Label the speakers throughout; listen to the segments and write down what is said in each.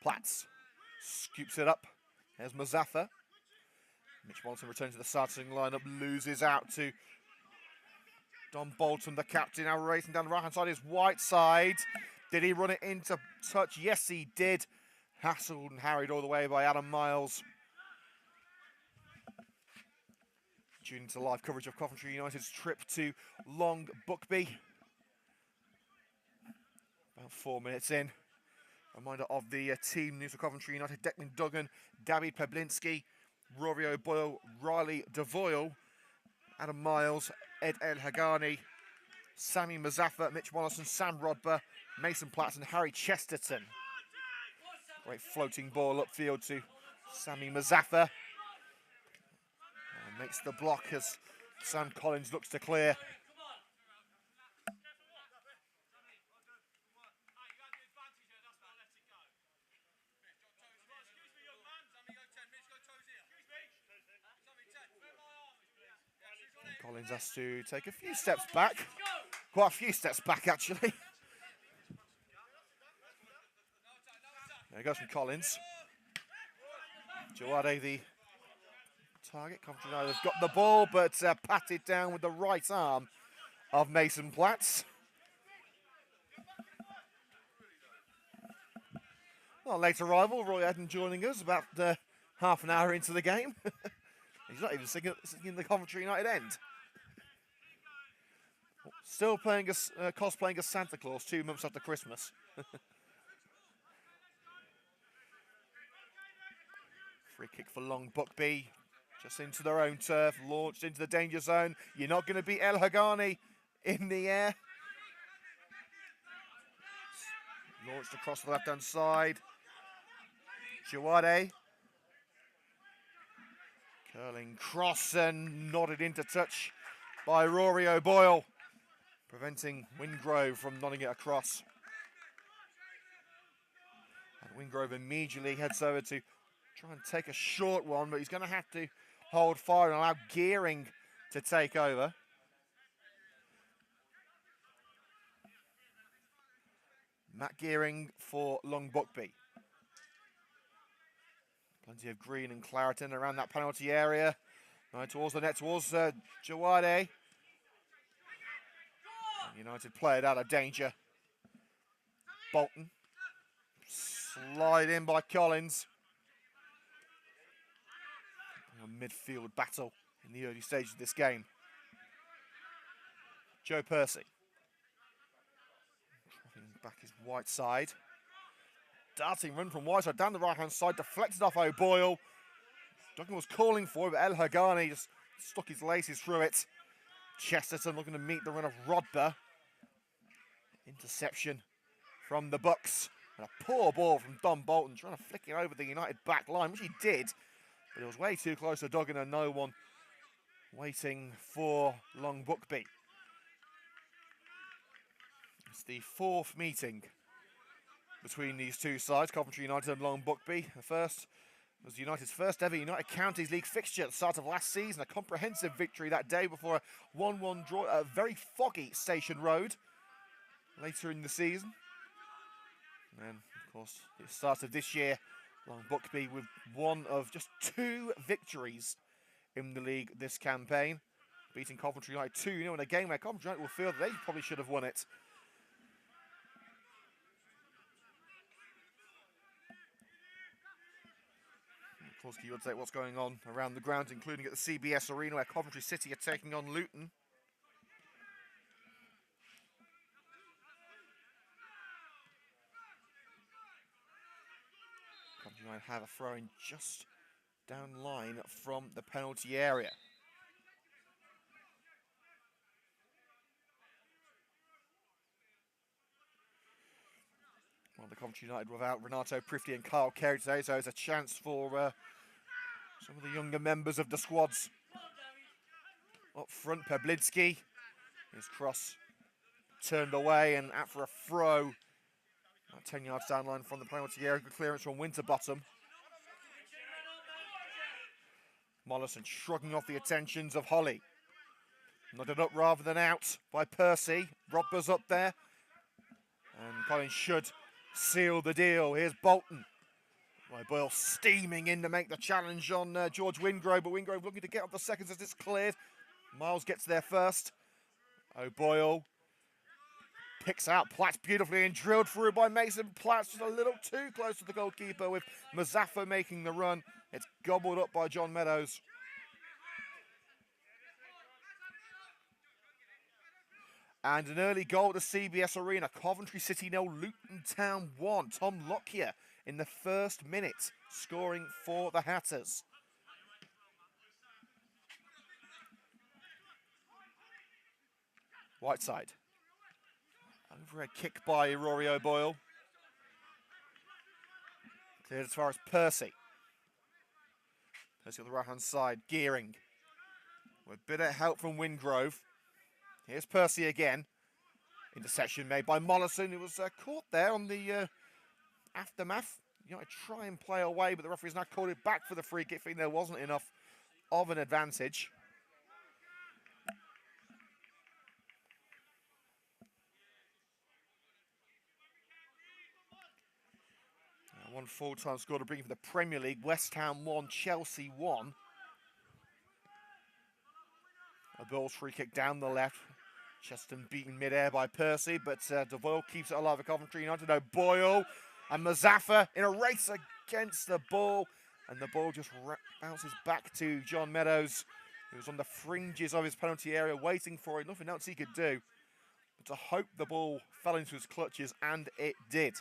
Speaker 1: Platz scoops it up. There's Mazaffa. Mitch Walton returns to the starting lineup, loses out to Don Bolton, the captain, now racing down the right-hand side. His Whiteside. Did he run it into touch? Yes, he did. Hassled and harried all the way by Adam Miles. Tuning to live coverage of Coventry United's trip to Long Buckby. About 4 minutes in. Reminder of the team news for Coventry United: Declan Duggan, David Peblinski, Rory O'Boyle, Riley DeVoyle, Adam Miles, Ed El Hagani, Sammy Mazaffa, Mitch Wallison, Sam Rodber, Mason Platts and Harry Chesterton. Great floating ball upfield to Sammy Mazaffa. And makes the block as Sam Collins looks to clear. Collins has to take a few steps back. Quite a few steps back, actually. There he goes from Collins. Jawade, the target. Coventry United have got the ball, but patted down with the right arm of Mason Platts. Well, late arrival, Roy Eden joining us about half an hour into the game. He's not even singing the Coventry United end. Still playing cosplaying as Santa Claus 2 months after Christmas. Free kick for Long Buckby. Just into their own turf, launched into the danger zone. You're not going to beat El Hagani in the air. Launched across the left-hand side. Jawade. Curling cross and nodded into touch by Rory O'Boyle, preventing Wingrove from nodding it across. And Wingrove immediately heads over to try and take a short one, but he's going to have to hold fire and allow Gearing to take over. Matt Gearing for Long Buckby. Plenty of green and Claritin around that penalty area. Right towards the net, towards Jawade. United play it out of danger. Bolton. Slide in by Collins. A midfield battle in the early stages of this game. Joe Percy. Dropping back his Whiteside. Darting run from Whiteside down the right-hand side, deflected off O'Boyle. Duggan was calling for it, but El Hagani just stuck his laces through it. Chesterton looking to meet the run of Rodber. Interception from the Bucks. And a poor ball from Don Bolton, trying to flick it over the United back line, which he did. But it was way too close to Duggan and no one waiting for Long Buckby. It's the fourth meeting between these two sides, Coventry United and Long Buckby. The first was United's first ever United Counties League fixture at the start of last season. A comprehensive victory that day before a 1-1 draw at a very foggy Station Road later in the season. And of course, it started this year, Long Buckby with one of just 2 victories in the league this campaign, beating Coventry United 2-0 in a game where Coventry United will feel that they probably should have won it. Of course, you would say what's going on around the grounds, including at the CBS Arena, where Coventry City are taking on Luton. Coventry United have a throw-in just down line from the penalty area. Well, the Coventry United without Renato Prifty and Kyle Carey today, so it's a chance for some of the younger members of the squads. Up front, Peblinski. His cross turned away and out for a throw. 10 yards down line from the penalty area. Good clearance from Winterbottom. Mollison shrugging off the attentions of Holly. Nodded up rather than out by Percy. Rodber's up there. And Collins should seal the deal. Here's Bolton. Boyle steaming in to make the challenge on George Wingrove, but Wingrove looking to get up the seconds as it's cleared. Miles gets there first. O'Boyle picks out Platts beautifully and drilled through by Mason Platts, just a little too close to the goalkeeper with Mazaffa making the run. It's gobbled up by John Meadows. And an early goal to CBS Arena. Coventry City 0, Luton Town 1. Tom Lockyer in the first minute, scoring for the Hatters. Whiteside. Overhead kick by Rory O'Boyle. Cleared as far as Percy. Percy on the right-hand side, Gearing. With a bit of help from Wingrove. Here's Percy again. Interception made by Mollison, who was caught there on the aftermath. You know, try and play away, but the referee's now called it back for the free kick, thinking there wasn't enough of an advantage. One full-time score to bring for the Premier League. West Ham 1, Chelsea 1. A Bill's free kick down the left. Chesterton beaten mid-air by Percy, but DeVoyle keeps it alive at Coventry United. O'Boyle and Mazaffa in a race against the ball. And the ball just bounces back to John Meadows, who was on the fringes of his penalty area waiting for it. Nothing else he could do but to hope the ball fell into his clutches, and it did.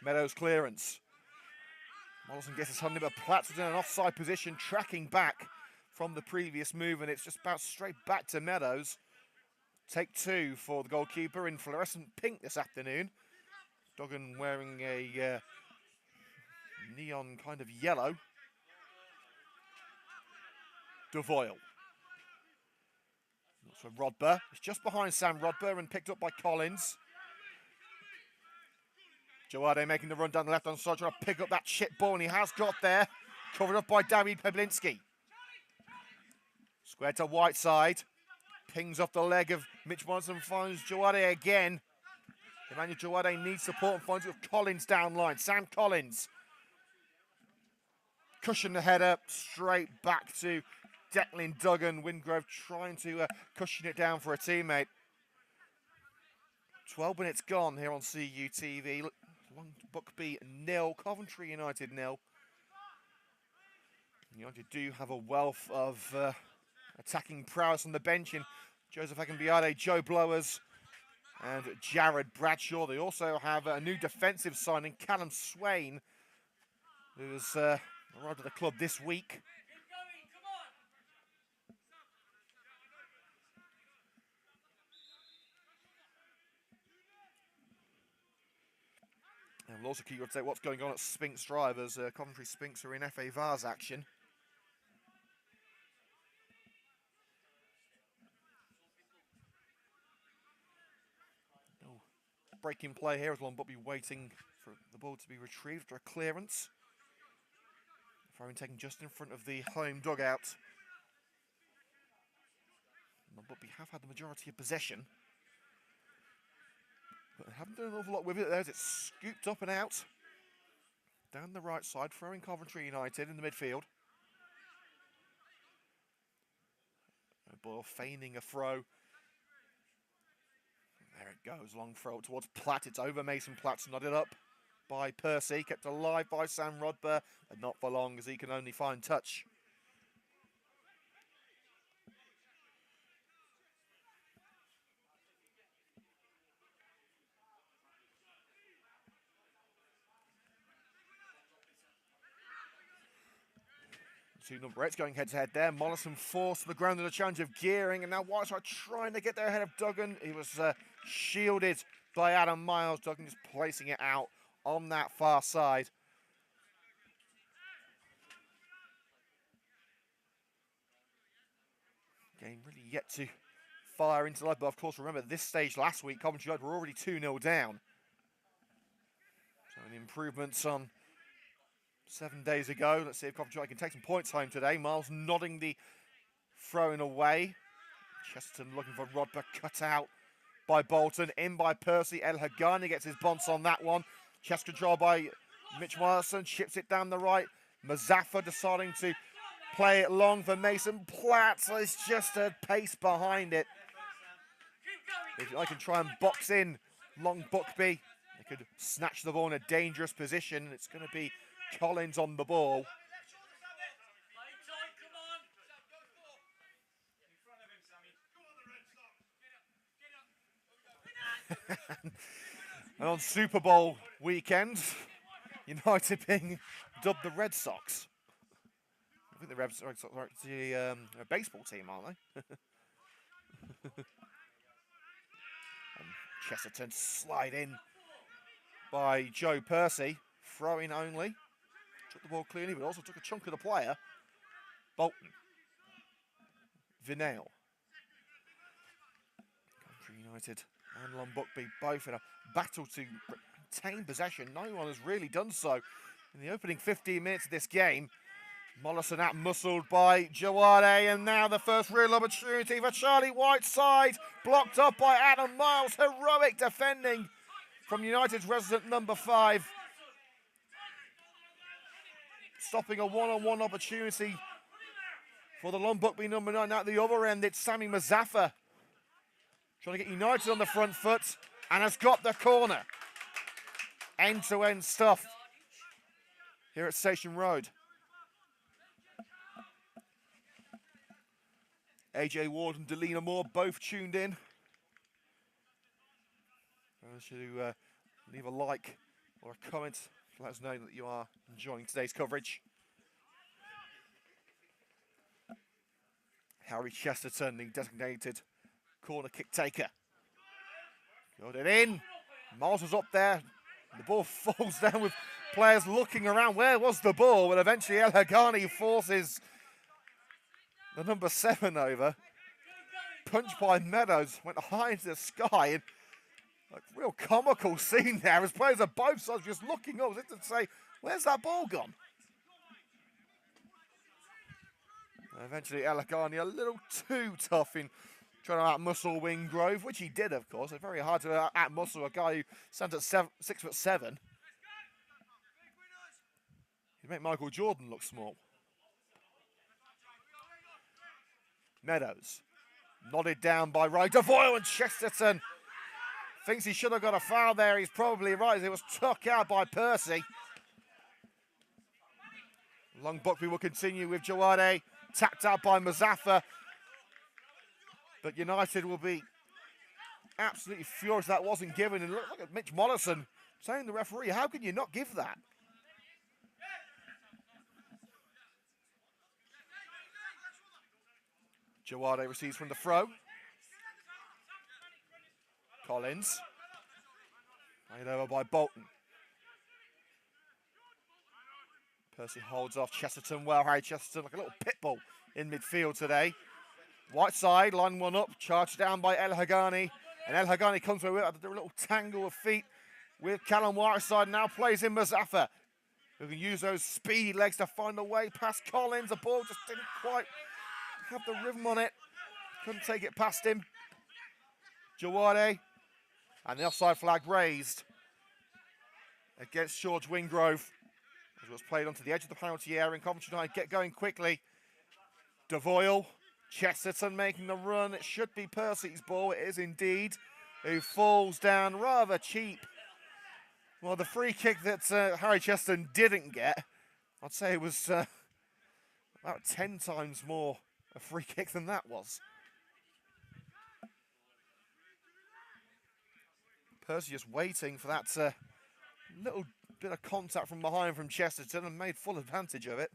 Speaker 1: Meadows clearance. Mollison gets his hand in, but Platts was in an offside position, tracking back from the previous move, and it's just bounced straight back to Meadows. Take two for the goalkeeper in fluorescent pink this afternoon. Duggan wearing a neon kind of yellow. DeVoyle. Looks for Rodber. It's just behind Sam Rodber and picked up by Collins. Jawade making the run down the left-hand side, trying to pick up that chip ball, and he has got there. Covered up by David Peblinski. Square to Whiteside. Pings off the leg of Mitch Monson, finds Jawade again. Emmanuel Jawade needs support and finds it with Collins down line. Sam Collins. Cushion the header straight back to Declan Duggan. Wingrove trying to cushion it down for a teammate. 12 minutes gone here on CUTV. Long Buckby 0, Coventry United 0. United do have a wealth of attacking prowess on the bench in Joseph Akinbiade, Joe Blowers and Jared Bradshaw. They also have a new defensive signing, Callum Swain, who's arrived at the club this week. And we'll also keep you up to date what's going on at Spinks Drive, as Coventry Spinks are in FA Vars action. Breaking play here as Long Buckby waiting for the ball to be retrieved after a clearance. Throwing taken just in front of the home dugout. Long Buckby have had the majority of possession, but they haven't done an awful lot with it. There's it scooped up and out. Down the right side, throwing Coventry United in the midfield. O'Boyle feigning a throw. There it goes, long throw towards Platt. It's over Mason Platt's, nodded up by Percy, kept alive by Sam Rodber, but not for long as he can only find touch. Two number 8's going head-to-head there. Mollison forced to the ground in the challenge of Gearing, and now Whiteside trying to get there ahead of Duggan. He was shielded by Adam Miles. Duggan just placing it out on that far side. Game really yet to fire into life, but of course remember this stage last week, Coventry United were already 2-0 down. So an improvement on 7 days ago. Let's see if Coventry United can take some points home today. Miles nodding the throwing away. Chesterton looking for Rodber, cut out by Bolton, in by Percy. El Hagani gets his bonce on that one. Chest control by Mitch Morrison chips it down the right. Mazaffa deciding to play it long for Mason Platt. So it's just a pace behind it. If I can try and box in Long Buckby, they could snatch the ball in a dangerous position. It's going to be Collins on the ball. And on Super Bowl weekend, United being dubbed the Red Sox. I think the Red Sox are actually a baseball team, aren't they? And Chesterton slide in by Joe Percy, throwing only. Took the ball cleanly, but also took a chunk of the player. Bolton. Vinale. Coventry United and Long Buckby both in a battle to retain possession. No one has really done so in the opening 15 minutes of this game. Mollison out-muscled by Jawade, and now the first real opportunity for Charlie Whiteside, blocked up by Adam Miles. Heroic defending from United's resident number 5. Stopping a one-on-one opportunity for the Long Buckby number 9. At the other end, it's Sammy Mazaffa trying to get United on the front foot, and has got the corner. End-to-end stuff here at Station Road. AJ Ward and Delina Moore both tuned in. To leave a like or a comment to let us know that you are enjoying today's coverage. Harry Chesterton, the designated corner kick taker. Got it in. Miles was up there. The ball falls down with players looking around. Where was the ball? But eventually El Hagani forces the number 7 over. Punch by Meadows. Went high into the sky. And a real comical scene there as players on both sides just looking up as if to say, where's that ball gone? And eventually El Hagani a little too tough in trying to out-muscle Wingrove, which he did, of course. It's very hard to out-muscle a guy who stands at 6'7". You make Michael Jordan look small. Meadows, nodded down by Ray Devoyle, and Chesterton thinks he should have got a foul there. He's probably right, as it was tucked out by Percy. Long Buckby will continue with Jawade, tapped out by Mazaffa. But United will be absolutely furious that wasn't given. And look at Mitch Mollison saying to the referee, how can you not give that? Jawade receives from the throw. Collins. Made over by Bolton. Percy holds off Chesterton well. Harry Chesterton like a little pit bull in midfield today. Whiteside, line one up, charged down by El Hagani. And El Hagani comes through with a little tangle of feet with Callum Whiteside. Now plays in Mazaffa, who can use those speedy legs to find a way past Collins. The ball just didn't quite have the rhythm on it. Couldn't take it past him. Jawade. And the offside flag raised against George Wingrove. As it was played onto the edge of the penalty area, and Coventry United get going quickly. Devoyle. Chesterton making the run. It should be Percy's ball. It is indeed. Who falls down rather cheap. Well, the free kick that Harry Chesterton didn't get, I'd say it was about 10 times more a free kick than that was. Percy just waiting for that little bit of contact from behind from Chesterton and made full advantage of it.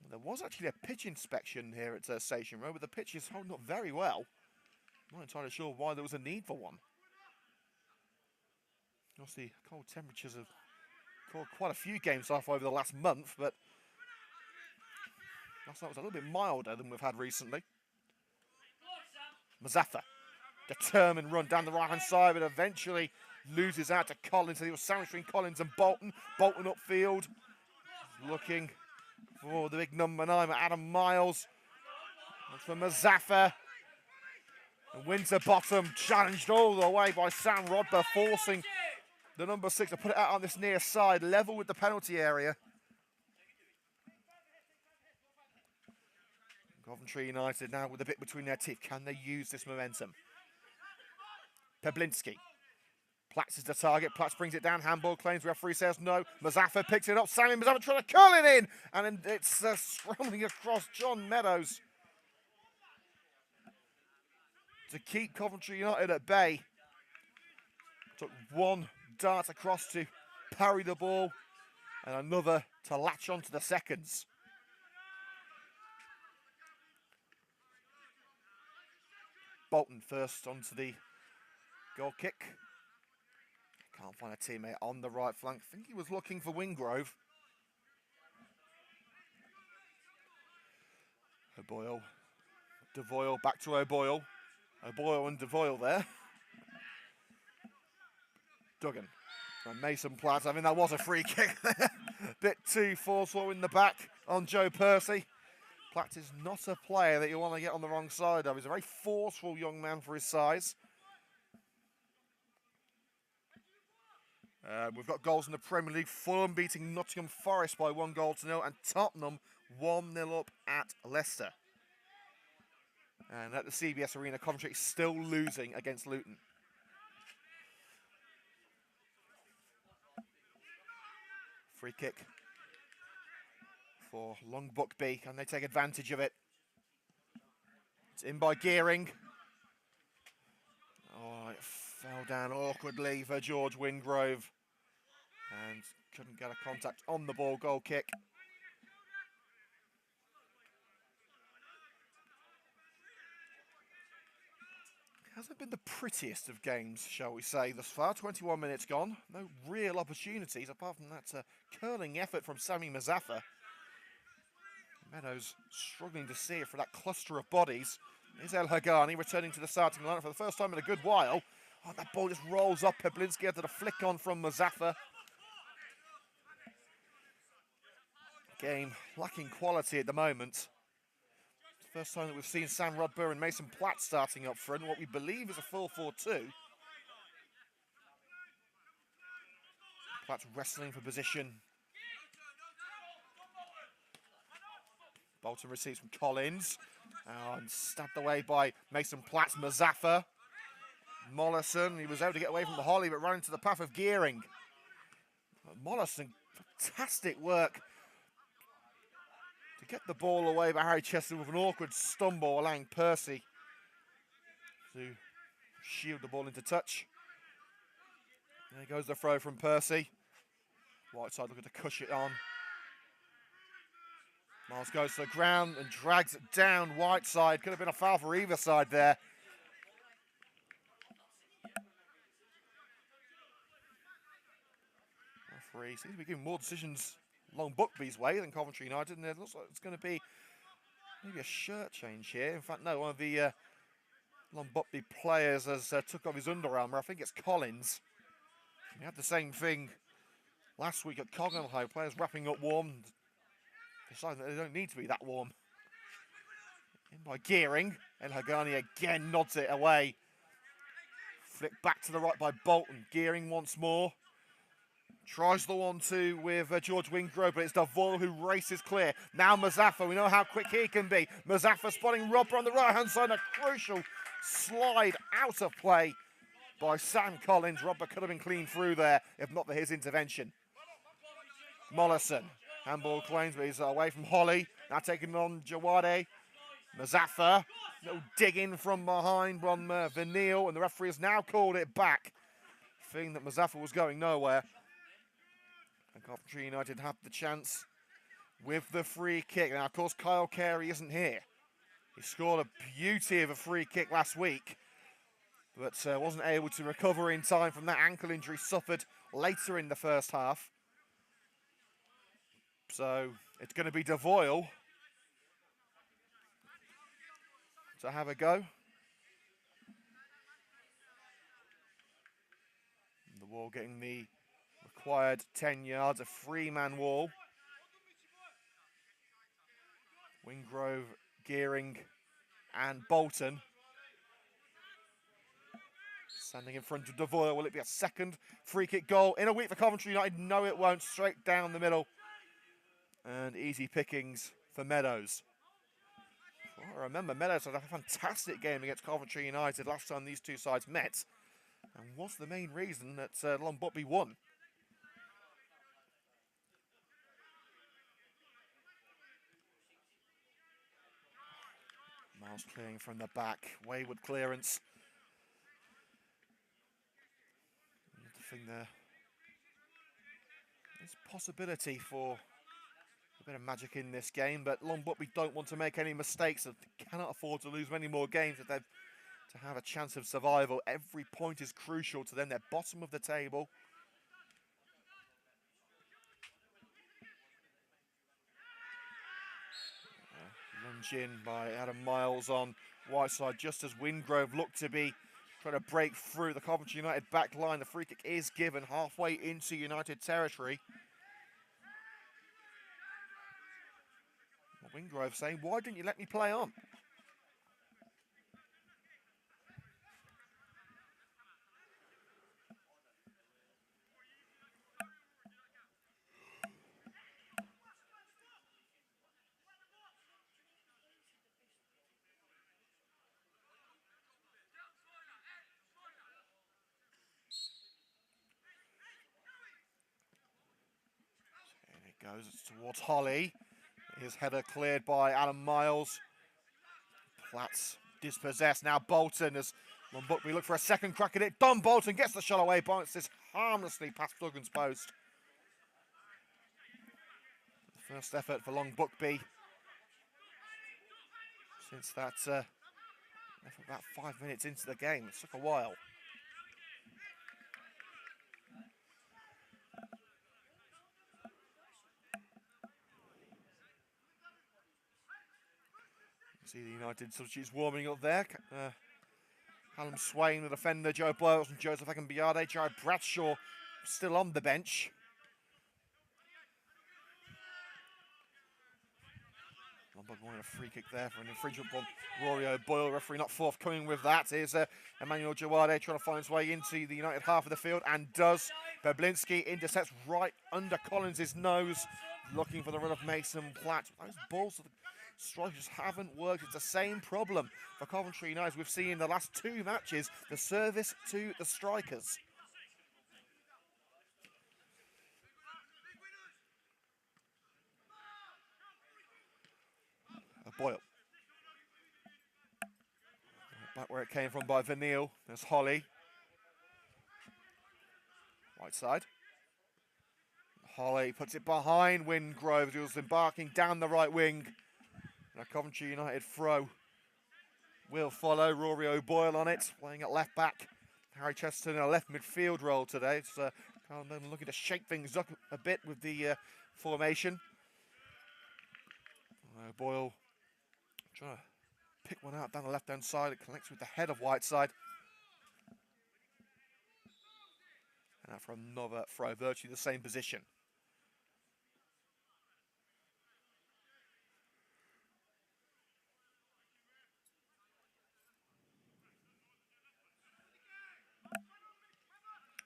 Speaker 1: There was actually a pitch inspection here at Station Road, but the pitch is holding up very well. I'm not entirely sure why there was a need for one. Obviously, cold temperatures have called quite a few games off over the last month, but last night was a little bit milder than we've had recently. Mazaffa, determined run down the right-hand side, but eventually loses out to Collins. So he was sandwiched between Collins and Bolton. Bolton upfield, looking for the big number 9, Adam Miles. That's for Mazaffa. And Winterbottom challenged all the way by Sam Rodber, forcing the number 6 to put it out on this near side, level with the penalty area. Coventry United now with a bit between their teeth. Can they use this momentum? Peblinski. Platz is the target. Platz brings it down. Handball claims. Referee says no. Mazaffa picks it up. Sammy Mazaffa trying to curl it in. And then it's scrambling across John Meadows to keep Coventry United at bay. Took one dart across to parry the ball and another to latch onto the seconds. Bolton first onto the goal kick. Can't find a teammate on the right flank. I think he was looking for Wingrove. O'Boyle. Devoyle back to O'Boyle. O'Boyle and Devoyle there. Duggan. And Mason Platt. I mean, that was a free kick there. Bit too forceful in the back on Joe Percy. Platt is not a player that you want to get on the wrong side of. He's a very forceful young man for his size. We've got goals in the Premier League. Fulham beating Nottingham Forest by 1-0 and Tottenham 1-0 up at Leicester. And at the CBS Arena, Coventry still losing against Luton. Free kick for Long Buckby. Can they take advantage of it? It's in by Gearing. Oh, it fell down awkwardly for George Wingrove. And couldn't get a contact on the ball. Goal kick. Hasn't been the prettiest of games, shall we say, thus far. 21 minutes gone. No real opportunities, apart from that curling effort from Sammy Mazaffa. Meadows struggling to see it for that cluster of bodies. Here's El Hagani returning to the starting lineup for the first time in a good while. Oh, that ball just rolls up. Peblinski had the flick on from Mazaffa. Game lacking quality at the moment. First time that we've seen Sam Rodber and Mason Platt starting up front, what we believe is a 4-4-2. Platt's wrestling for position. Bolton receives from Collins. And stabbed away by Mason Platt. Mazaffa. Mollison, he was able to get away from the Holly, but ran into the path of Gearing. Mollison, fantastic work to get the ball away by Harry Chester with an awkward stumble, allowing Percy to shield the ball into touch. There goes the throw from Percy. Whiteside looking to cush it on. Miles goes to the ground and drags it down. Whiteside, could have been a foul for either side there. Referee seems to be giving more decisions Long Buckby's way than Coventry United, and it looks like it's going to be maybe a shirt change here. In fact, no, one of the Long Buckby players has took off his Under Armour. I think it's Collins. We had the same thing last week at Coggenham. Players wrapping up warm, deciding that they don't need to be that warm. In by Gearing, and Hagani again nods it away. Flick back to the right by Bolton. Gearing once more. Tries the 1-2 with George Wingrove, but it's Devoyle who races clear. Now Mazaffa, we know how quick he can be. Mazaffa spotting Rodber on the right-hand side. A crucial slide out of play by Sam Collins. Rodber could have been clean through there, if not for his intervention. Mollison, handball claims, but he's away from Holly. Now taking on Jawade. Mazaffa, little digging from behind from Vanille, and the referee has now called it back, thinking that Mazaffa was going nowhere. And Coventry United have the chance with the free kick. Now, of course, Kyle Carey isn't here. He scored a beauty of a free kick last week, but wasn't able to recover in time from that ankle injury suffered later in the first half. So it's going to be Devoyle to have a go. The wall getting the required 10 yards, a 3-man wall. Wingrove, Gearing and Bolton. Standing in front of Devoyle. Will it be a second free kick goal in a week for Coventry United? No, it won't. Straight down the middle. And easy pickings for Meadows. Well, I remember Meadows had a fantastic game against Coventry United last time these two sides met. And was the main reason that Long Buckby won. Miles clearing from the back. Wayward clearance. I think there's possibility for a bit of magic in this game, but Long Buckby don't want to make any mistakes. They cannot afford to lose many more games if they've to have a chance of survival. Every point is crucial to them. They're bottom of the table. Lunge in by Adam Miles on Whiteside, just as Wingrove looked to be trying to break through the Coventry United back line. The free kick is given halfway into United territory. Wingrove saying, why didn't you let me play on? Goes towards Holly. His header cleared by Adam Miles. Platts dispossessed. Now Bolton as Long Buckby look for a second crack at it. Don Bolton gets the shot away. Bounces harmlessly past Duggan's post. The first effort for Long Buckby since that about 5 minutes into the game. It took a while. See the United substitutes warming up there. Callum Swain, the defender, Joe Boyles and Joseph Akambiade. Jared Bradshaw still on the bench. Lombard wanted a free kick there for an infringement on Rory O'Boyle. Referee not forthcoming with that. Here's Emmanuel Jawade trying to find his way into the United half of the field and does. Beblinski intercepts right under Collins' nose, looking for the run of Mason Platt. Those balls to the strikers haven't worked. It's the same problem for Coventry United we've seen in the last two matches. The service to the strikers. Boyle. Back where it came from by Vanille. There's Holly. Whiteside. Holly puts it behind Wingrove, who's embarking down the right wing. And a Coventry United throw will follow. Rory O'Boyle on it, playing at left back. Harry Chesterton in a left midfield role today. It's looking to shake things up a bit with the formation. O'Boyle trying to pick one out down the left-hand side. It connects with the head of Whiteside. And out for another throw, virtually the same position.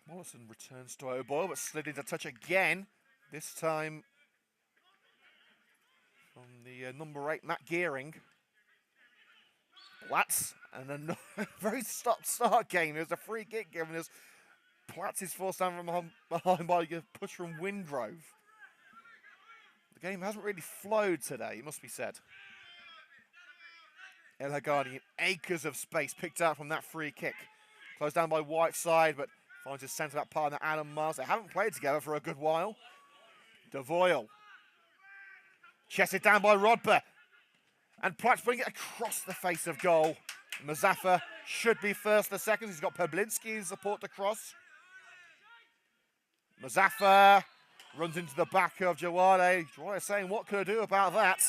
Speaker 1: Mollison returns to O'Boyle, but slid into touch again. This time from the number 8, Matt Gearing. Platts, and a very stop-start game. There's a free kick given us. Platts is forced down from behind by a push from Wingrove. The game hasn't really flowed today, it must be said. El Hagani in acres of space picked out from that free kick. Closed down by Whiteside, but finds his centre-back partner Adam Miles. They haven't played together for a good while. Devoyle. Chested down by Rodber. And Platts bring it across the face of goal. Mazaffa should be first the second. He's got Peblinski in support to cross. Mazaffa runs into the back of Jawade. Jawade saying, what could I do about that?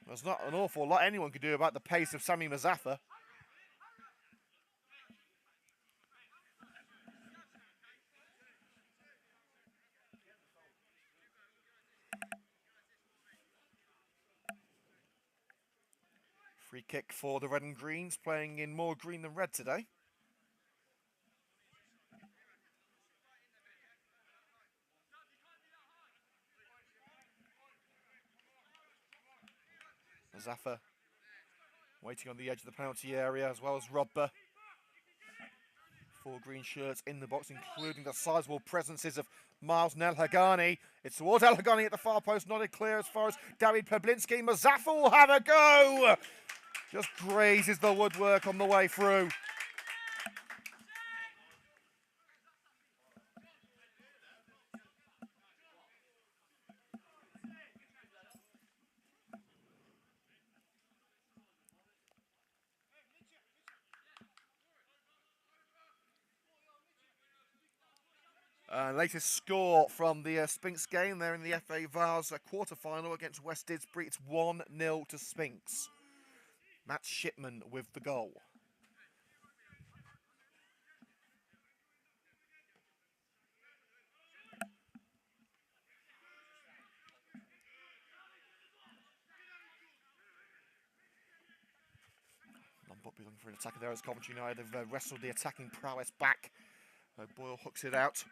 Speaker 1: There's not an awful lot anyone could do about the pace of Sami Mazaffa. Free kick for the red and greens, playing in more green than red today. Zaffa waiting on the edge of the penalty area, as well as Rodber. 4 green shirts in the box, including the sizable presences of Miles and El Hagani. It's towards El Hagani at the far post, nodded clear as far as David Peblinski. Mazaffa will have a go! Just grazes the woodwork on the way through. Latest score from the Spinks game. They're in the FA Vase quarter-final against West Didsbury. It's 1-0 to Spinks. Matt Shipman with the goal. Long Buckby looking for an attacker there as Coventry United have wrestled the attacking prowess back. Boyle hooks it out.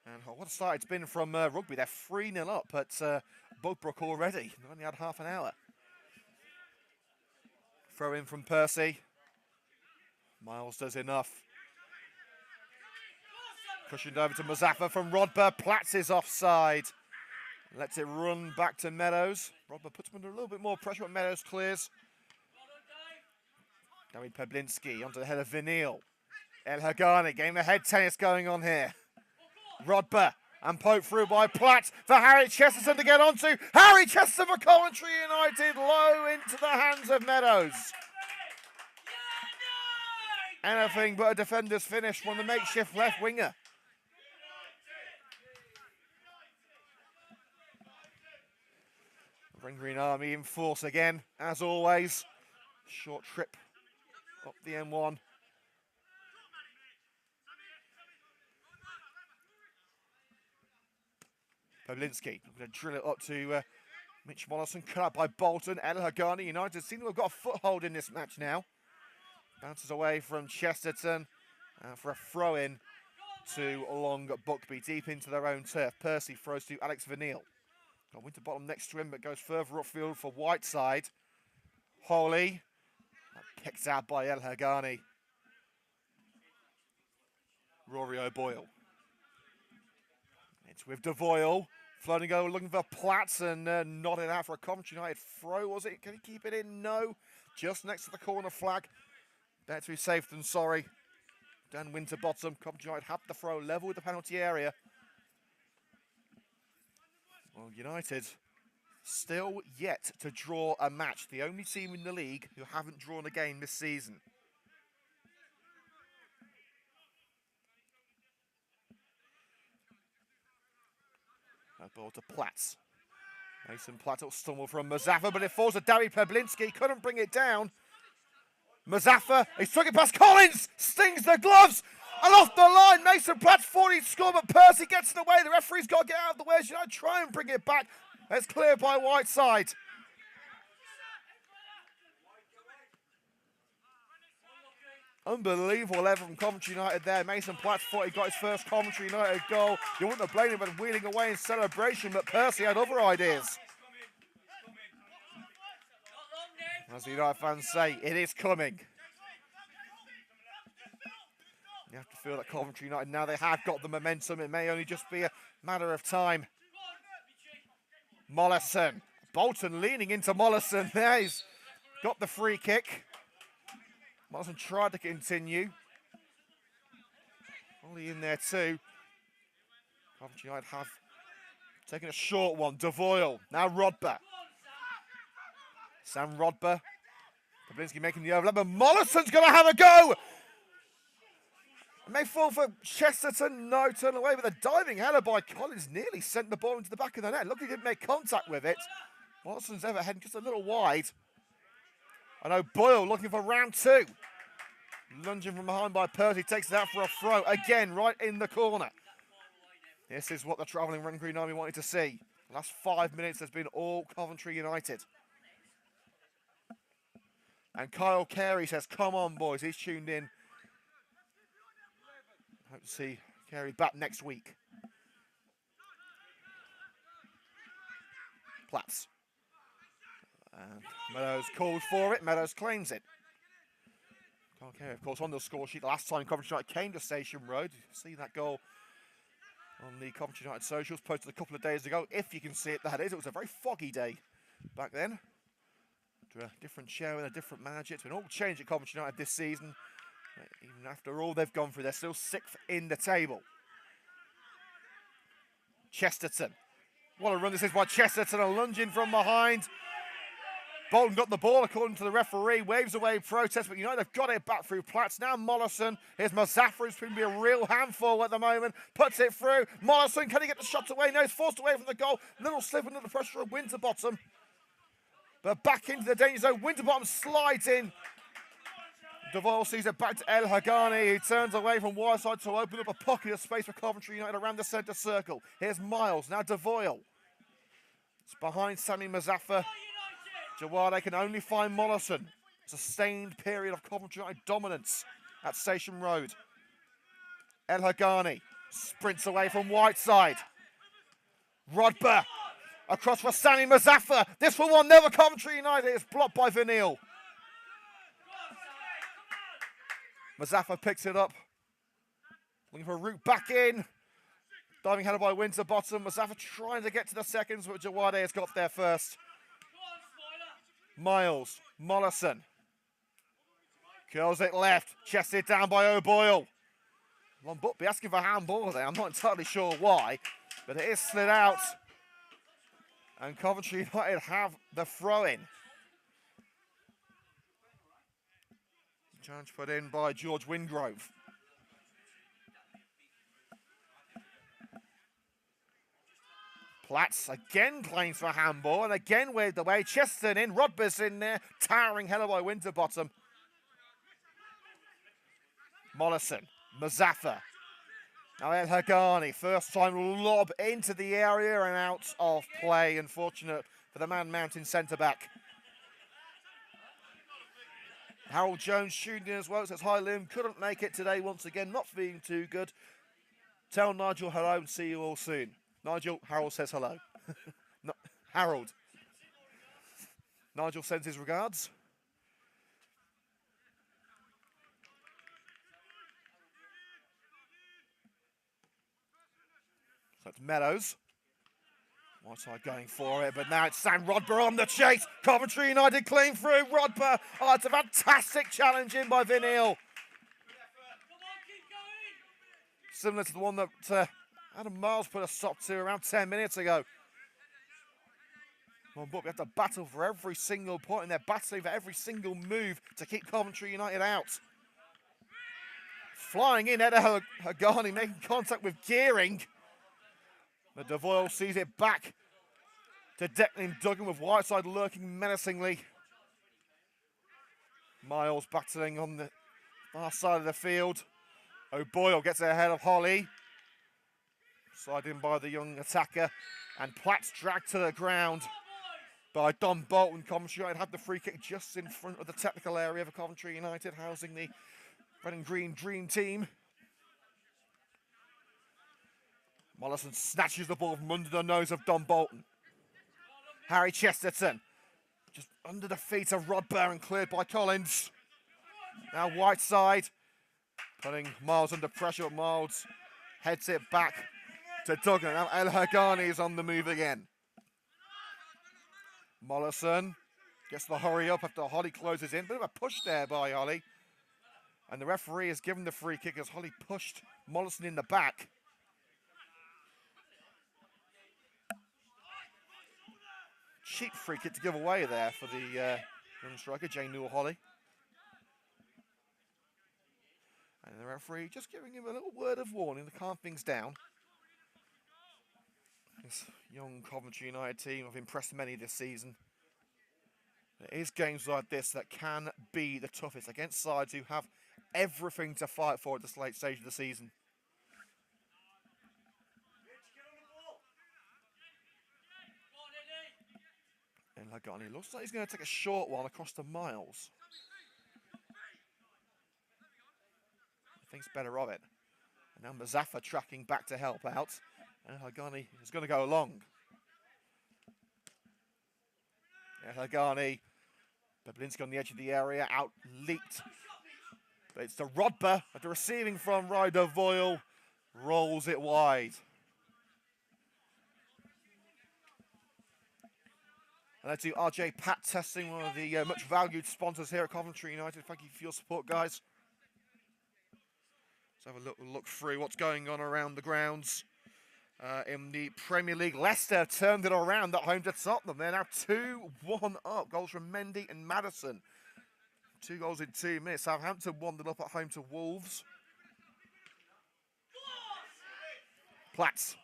Speaker 1: And what a start it's been from Rugby. They're 3-0 up at Budbrook already. They've only had half an hour. Throw in from Percy. Miles does enough. Cushioned over to Mazaffa from Rodber. Platts is offside. Lets it run back to Meadows. Rodber puts him under a little bit more pressure, but Meadows clears. David Peblinski onto the head of Vineal. El Hagani, game of head tennis going on here. Rodber and poked through by Platt for Harry Chesterton to get onto. Harry Chesterton for Coventry United, low into the hands of Meadows. Anything but a defender's finish from the makeshift left winger. Ring Green Army in force again, as always. Short trip up the M1. Peblinski going to drill it up to Mitch Mollison, cut out by Bolton. El Hagani United seem to have got a foothold in this match now. Bounces away from Chesterton for a throw-in to Long Buckby, deep into their own turf. Percy throws to Alex Vineal. Got Winterbottom next to him, but goes further upfield for Whiteside. Holy. Picked out by El Hagani. Rory O'Boyle. It's with Devoyle. Floating over, looking for Platts and nodded out for a Coventry United throw, was it? Can he keep it in? No. Just next to the corner flag. Better to be safe than sorry. Dan Winterbottom. Coventry United have the throw level with the penalty area. Well, United still yet to draw a match. The only team in the league who haven't drawn a game this season. Ball to Platts. Mason Platt will stumble from Mazaffa, but it falls to David Peblinski. Couldn't bring it down. Mazaffa, he's took it past Collins. Stings the gloves. And off the line, Mason Platt thought he'd score, but Percy gets in the way. The referee's got to get out of the way. Should I try and bring it back? It's cleared by Whiteside. Unbelievable level from Coventry United there. Mason Platt thought he got his first Coventry United goal. You wouldn't have blamed him for wheeling away in celebration, but Percy had other ideas. As the United fans say, it is coming. You have to feel that Coventry United, now they have got the momentum, it may only just be a matter of time. Mollison. Bolton leaning into Mollison there. He's got the free kick. Mollison tried to continue. Only in there too. Coventry United have taken a short one. Devoyle. Now Rodber. Sam Rodber. Peblinski making the overlap, but Mollison's going to have a go. It may fall for Chesterton. No, turn away with a diving header by Collins. Nearly sent the ball into the back of the net. Look, he didn't make contact with it. Mollison's overhead just a little wide. And O'Boyle looking for round two. Lunging from behind by Percy, takes it out for a throw. Again, right in the corner. This is what the travelling Ring Green Army wanted to see. The last 5 minutes has been all Coventry United. And Kyle Carey says, come on, boys. He's tuned in Hope to see Carey back next week. Platts. And Meadows called for it. Meadows claims it. Okay, of course, on the score sheet, the last time Coventry United came to Station Road, you see that goal on the Coventry United socials posted a couple of days ago. If you can see it, that is. It was a very foggy day back then. To a different show and a different manager. It's been all changed at Coventry United this season. Even after all they've gone through, they're still 6th in the table. Chesterton. What a run this is by Chesterton, a lunge in from behind. Bolton got the ball according to the referee, waves away protest, but United have got it back through Platts. Now Mollison, here's Mazafra, who's going to be a real handful at the moment, puts it through. Mollison, can he get the shot away? No, he's forced away from the goal. Little slip under the pressure of Winterbottom. But back into the danger zone, Winterbottom slides in. Devoyle sees it back to El Hagani. He turns away from Whiteside to open up a pocket of space for Coventry United around the centre circle. Here's Miles, now Devoyle. It's behind Sami Mazafra. Jawade can only find Mollison. Sustained period of Coventry United dominance at Station Road. El Hagani sprints away from Whiteside. Rodber across for Sami Mazafra. This one will never Coventry United. It's blocked by Vanille. Mazafra picks it up. Looking for a route back in. Diving headed by Winterbottom. Mazafra trying to get to the seconds, but Jawade has got there first. Miles, Mollison. Curls it left. Chested down by O'Boyle. Long Buckby asking for handball there. I'm not entirely sure why, but it is slid out. And Coventry United have the throw-in. Challenge put in by George Wingrove. Platts again claims for handball and again waved away. Chesterton in, Rodber's in there, towering header by Winterbottom. Mollison, Mazafra. Now El Hagani, first time lob into the area and out of play. Unfortunate for the man mountain centre-back. Harold Jones shooting in as well, says hi Liam, couldn't make it today once again, not feeling too good. Tell Nigel hello and see you all soon. Nigel, Harold says hello. No, Harold. Nigel sends his regards. So it's Meadows. Whiteside going for it, but now it's Sam Rodber on the chase. Coventry United clean through. Rodber. Oh, it's a fantastic challenge in by Vanille. Similar to the one that Adam Miles put a stop to around 10 minutes ago. Well, but we have to battle for every single point, and they're battling for every single move to keep Coventry United out. Flying in, Eder Hagani making contact with Gearing. But Devoyle sees it back to Declan Duggan with Whiteside lurking menacingly. Miles battling on the far side of the field. O'Boyle gets ahead of Holly. Side in by the young attacker. And Platts dragged to the ground by Don Bolton. Coventry United had the free kick just in front of the technical area for Coventry United, housing the red and green dream team. Mollison snatches the ball from under the nose of Don Bolton. Harry Chesterton just under the feet of Rodber and cleared by Collins. Now Whiteside putting Miles under pressure. Miles heads it back to Duggan. Now El Hagani is on the move again. Mollison gets the hurry up after Holly closes in. Bit of a push there by Holly. And the referee has given the free kick as Holly pushed Mollison in the back. Cheap free kick to give away there for the young striker, Jane Newell-Holly. And the referee just giving him a little word of warning to calm things down. This young Coventry United team have impressed many this season. It is games like this that can be the toughest against sides who have everything to fight for at this late stage of the season. And Lagani looks like he's going to take a short one across to Miles. I think's better of it. Now Mazaffa tracking back to help out. And Hagani is going to go long. Yeah, Hagani. Bablinski on the edge of the area, out leaked. But it's to Rodber at the receiving from Ryder Voyle. Rolls it wide. And let's do RJ Pat testing, one of the much valued sponsors here at Coventry United. Thank you for your support, guys. Let's have a look through what's going on around the grounds. In the Premier League, Leicester turned it around at home to Tottenham. They're now 2-1 up. Goals from Mendy and Maddison. 2 goals in 2 minutes. Southampton 1-0 up at home to Wolves. Platts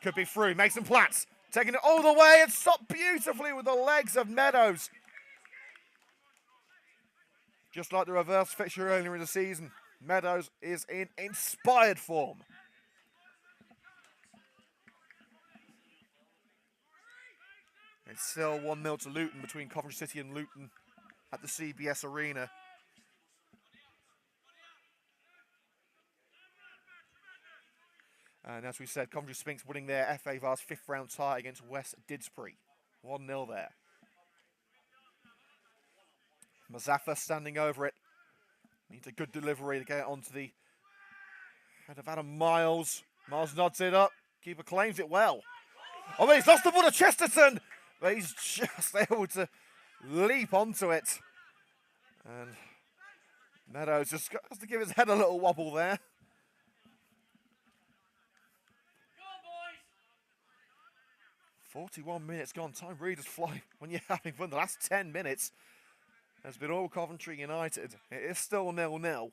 Speaker 1: could be through. Mason Platts taking it all the way and stopped beautifully with the legs of Meadows. Just like the reverse fixture earlier in the season, Meadows is in inspired form. It's still 1-0 to Luton between Coventry City and Luton at the CBS Arena. And as we said, Coventry Spinks winning their FA Vars 5th round tie against West Didsbury. 1-0 there. Mazaffa standing over it. Needs a good delivery to get it onto the head of Adam Miles. Miles nods it up. Keeper claims it well. Oh, but he's lost the ball to Chesterton. But he's just able to leap onto it. And Meadows just has to give his head a little wobble there. Go on, boys. 41 minutes gone. Time really does fly when you're having fun. The last 10 minutes has been all Coventry United. It is still 0-0.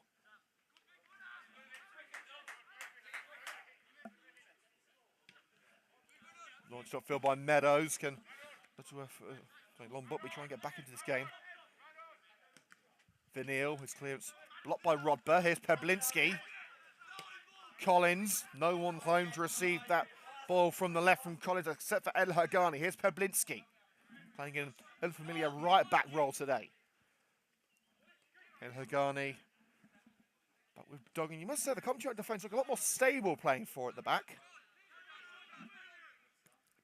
Speaker 1: Launched upfield by Meadows. Can Long Buckby try and get back into this game. Vineal, his clearance blocked by Rodber. Here's Peblinski. Collins, no one home to receive that ball from the left from Collins except for El Hagani. Here's Peblinski, playing in an unfamiliar right back role today. El Hagani, but with Duggan, you must say the Coventry defence look a lot more stable playing for at the back.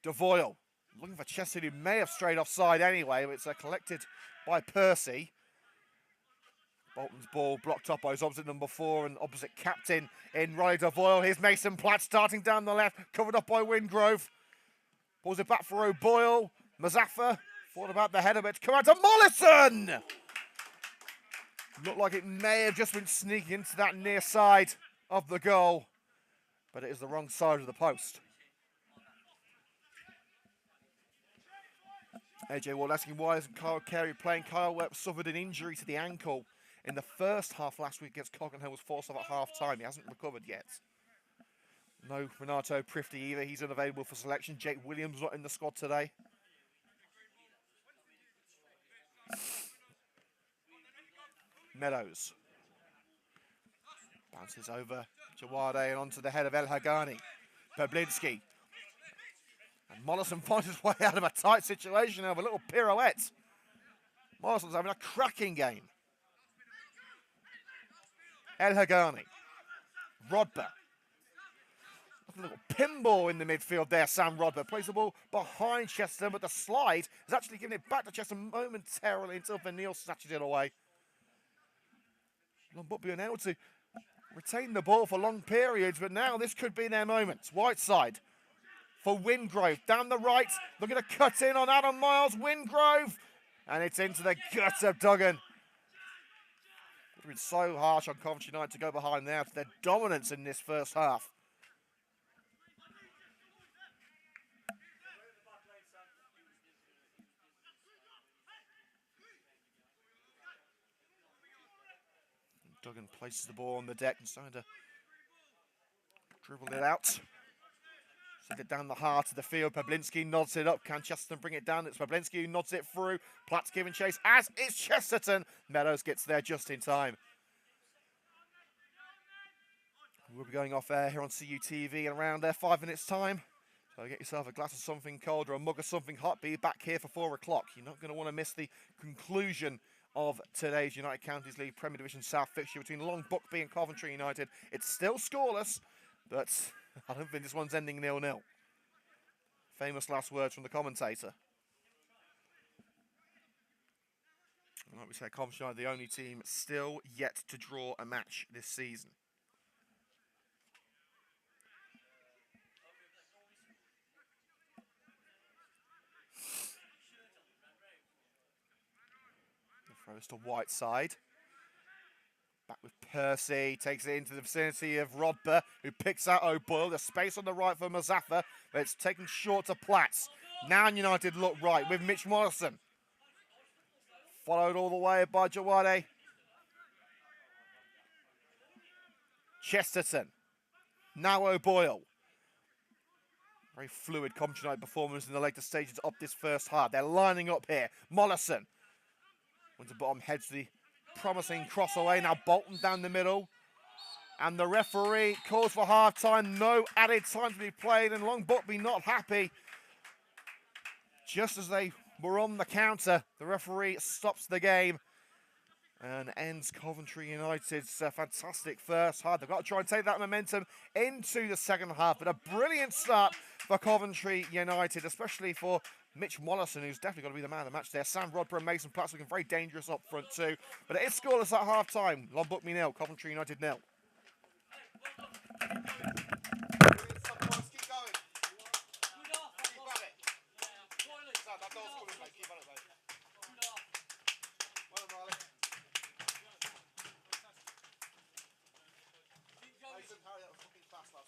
Speaker 1: Devoyle, looking for Chester, who may have strayed offside anyway, but it's collected by Percy. Bolton's ball blocked up by his opposite number 4 and opposite captain in Riley Devoyle. Here's Mason Platt starting down the left, covered up by Wingrove. Pulls it back for O'Boyle. Mazaffa thought about the header, but come out to Mollison! Looked like it may have just been sneaking into that near side of the goal, but it is the wrong side of the post. AJ Ward asking why isn't Kyle Carey playing. Kyle Webb suffered an injury to the ankle in the first half last week against Cockenhill, was forced off at half time. He hasn't recovered yet. No Renato Prifty either. He's unavailable for selection. Jake Williams not in the squad today. Meadows bounces over Jawade and onto the head of El Hagani. Peblinski. And Mollison finds his way out of a tight situation of a little pirouette. Mollison's having a cracking game. El Hagani. Rodber. A little pinball in the midfield there, Sam Rodber. Plays the ball behind Chester, but the slide is actually giving it back to Chester momentarily until Vineal snatches it away. Long Buckby unable to retain the ball for long periods, but now this could be their moment. Whiteside for Wingrove. Down the right, looking to cut in on Adam Miles. Wingrove. And it's into the gut of Duggan. It's been so harsh on Coventry United to go behind there for their dominance in this first half. Duggan places the ball on the deck and starting to dribble it out. Send it down the heart of the field. Peblinski nods it up. Can Chesterton bring it down? It's Peblinski who nods it through. Platt's giving chase, as is Chesterton. Meadows gets there just in time. We'll be going off air here on CUTV in around 5 minutes' time. So get yourself a glass of something cold or a mug of something hot. Be back here for 4 o'clock. You're not going to want to miss the conclusion of today's United Counties League Premier Division South fixture between Long Buckby and Coventry United. It's still scoreless, but I don't think this one's ending 0-0. Famous last words from the commentator. Like we said, Coventry United, the only team still yet to draw a match this season. The throws to Whiteside. Back with Percy, takes it into the vicinity of Rodber, who picks out O'Boyle. There's space on the right for Mazaffa, but it's taken short to Platts. Now United look right with Mitch Morrison. Followed all the way by Jawade. Chesterton. Now O'Boyle. Very fluid Coventry United performance in the later stages of this first half. They're lining up here. Mollison. Winter bottom heads the promising cross away. Now Bolton down the middle. And the referee calls for half-time. No added time to be played. And Long Buckby not happy. Just as they were on the counter, the referee stops the game and ends Coventry United's fantastic first half. They've got to try and take that momentum into the second half. But a brilliant start for Coventry United, especially for Mitch Mollison, who's definitely got to be the man of the match there. Sam Rodber and Mason Platts looking very dangerous up front too. But it is scoreless at half-time. Long Buckby 0, Coventry United 0.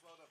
Speaker 1: Well done.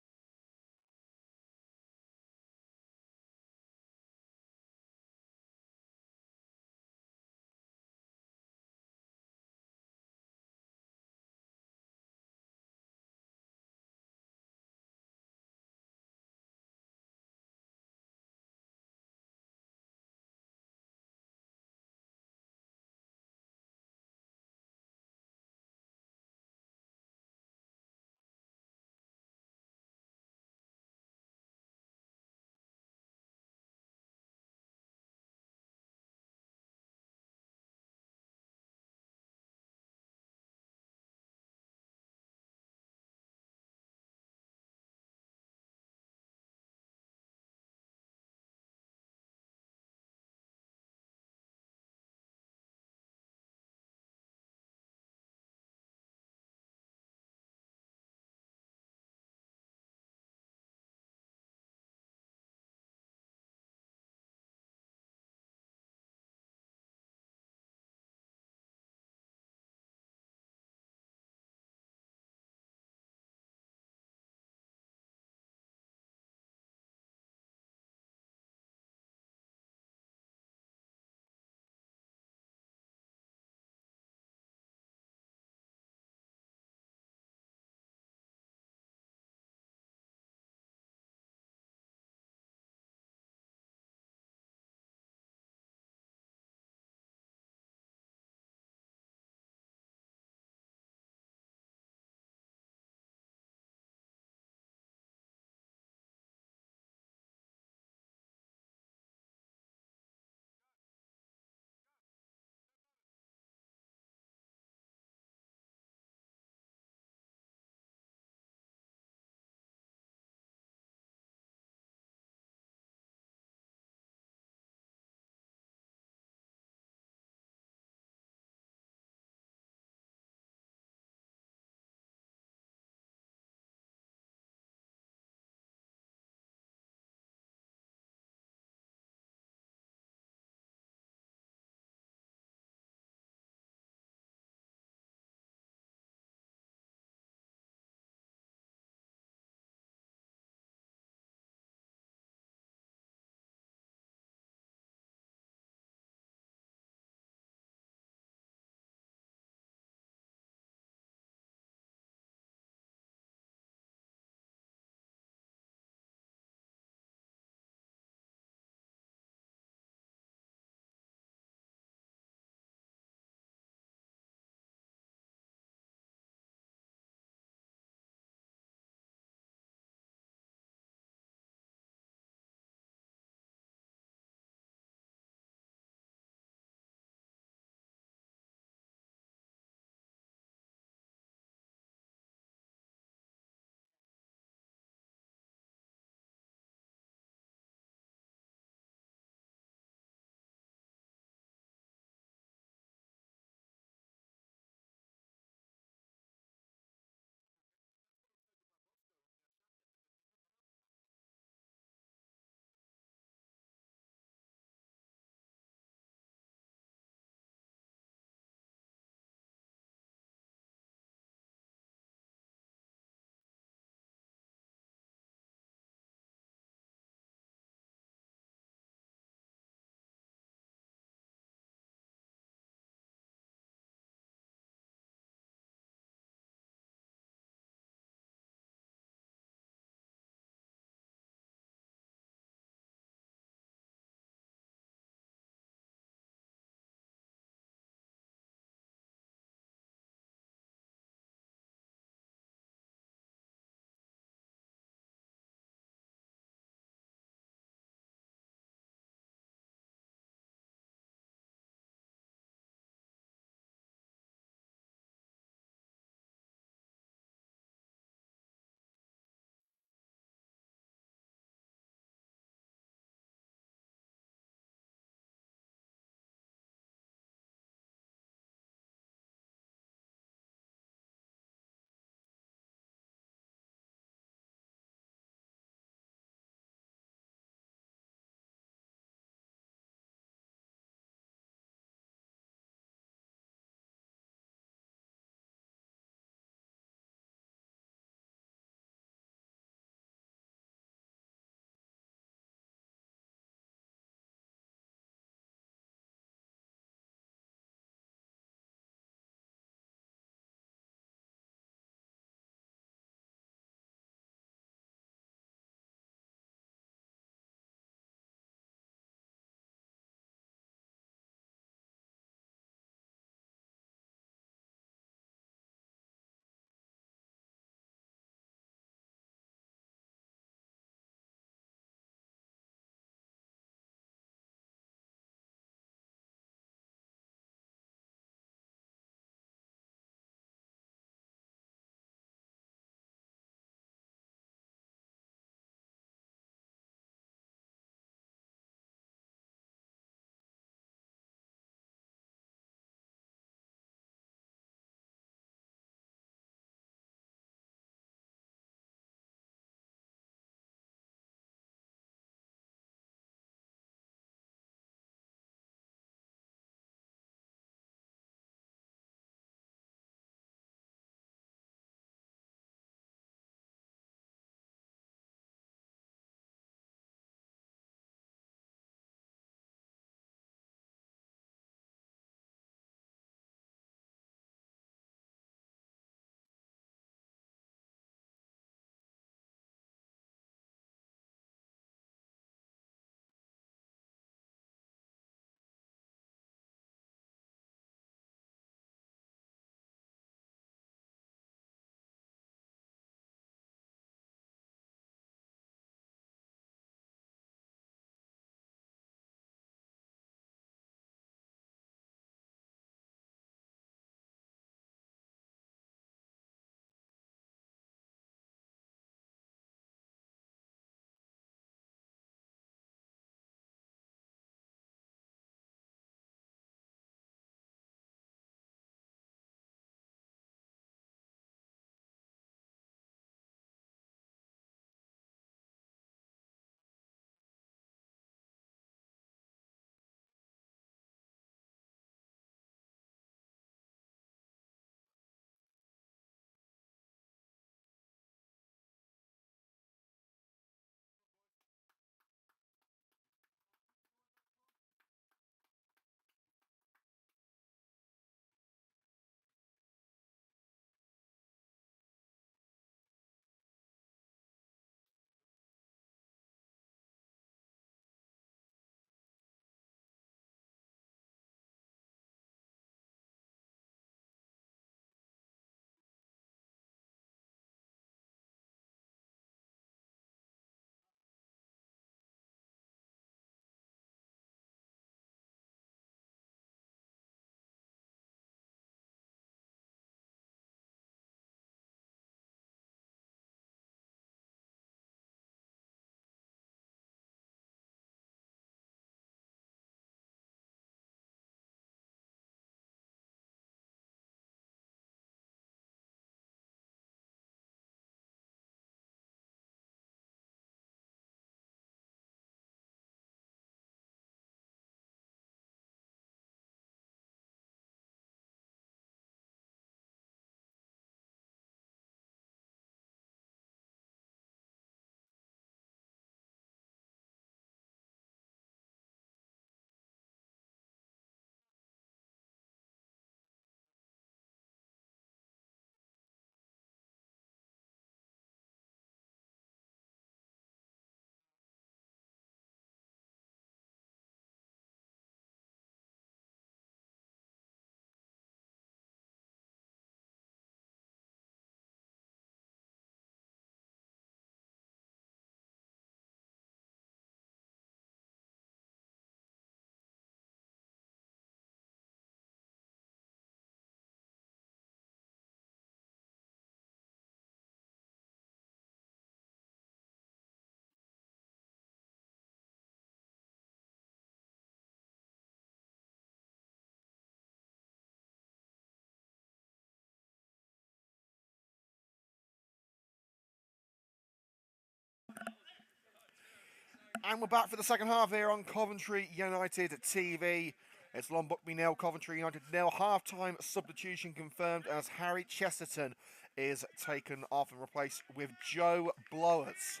Speaker 1: And we're back for the second half here on Coventry United TV. It's Long Buckby 0, Coventry United 0. Half-time substitution confirmed as Harry Chesterton is taken off and replaced with Joe Blowers.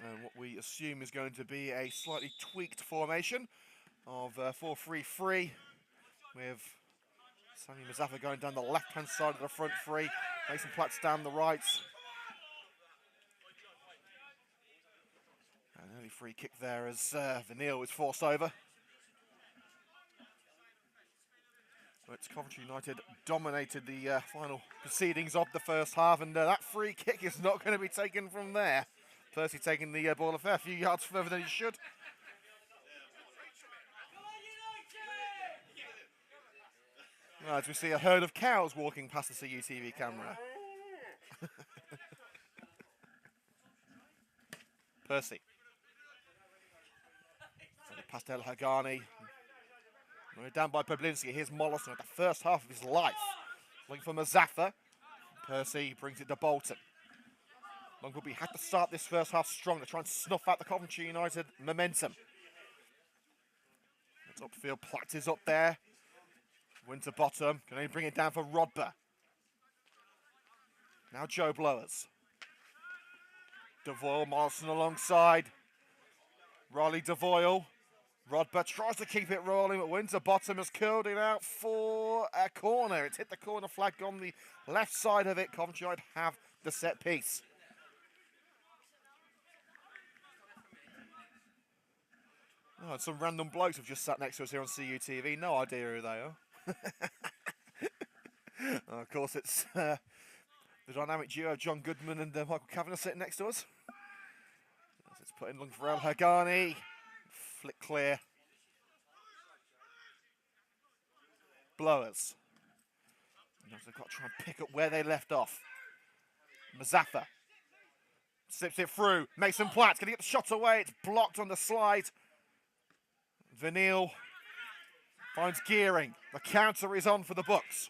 Speaker 1: And what we assume is going to be a slightly tweaked formation of 4-3-3 with Sammy Mazzafa going down the left-hand side of the front three, Mason Platts down the right. An early free kick there as Vanille is forced over. But Coventry United dominated the final proceedings of the first half, and that free kick is not going to be taken from there. Percy taking the ball a fair few yards further than he should. Well, as we see a herd of cows walking past the CUTV camera. Percy. Past El Hagani. Down by Poblinski. Here's Mollison at the first half of his life. Looking for Mazzafa. Percy brings it to Bolton. Long Buckby had to start this first half strong to try and snuff out the Coventry United momentum. It's upfield. Platt is up there. Winterbottom. Can he bring it down for Rodber? Now Joe Blowers. Devoyle, Mollison alongside. Riley Devoyle. Rodber tries to keep it rolling, but Winterbottom has curled it out for a corner. It's hit the corner flag on the left side of it. Coventry United have the set piece. Oh, and some random blokes have just sat next to us here on CUTV. No idea who they are. Of course, it's the dynamic duo of John Goodman and Michael Kavanagh sitting next to us. As it's put in looking for El Hagani. Flick clear. Blowers. They've got to try and pick up where they left off. Mazzafa. Slips it through. Mason Platt. Can he get the shot away? It's blocked on the slide. Vanille finds Gearing. The counter is on for the Bucks.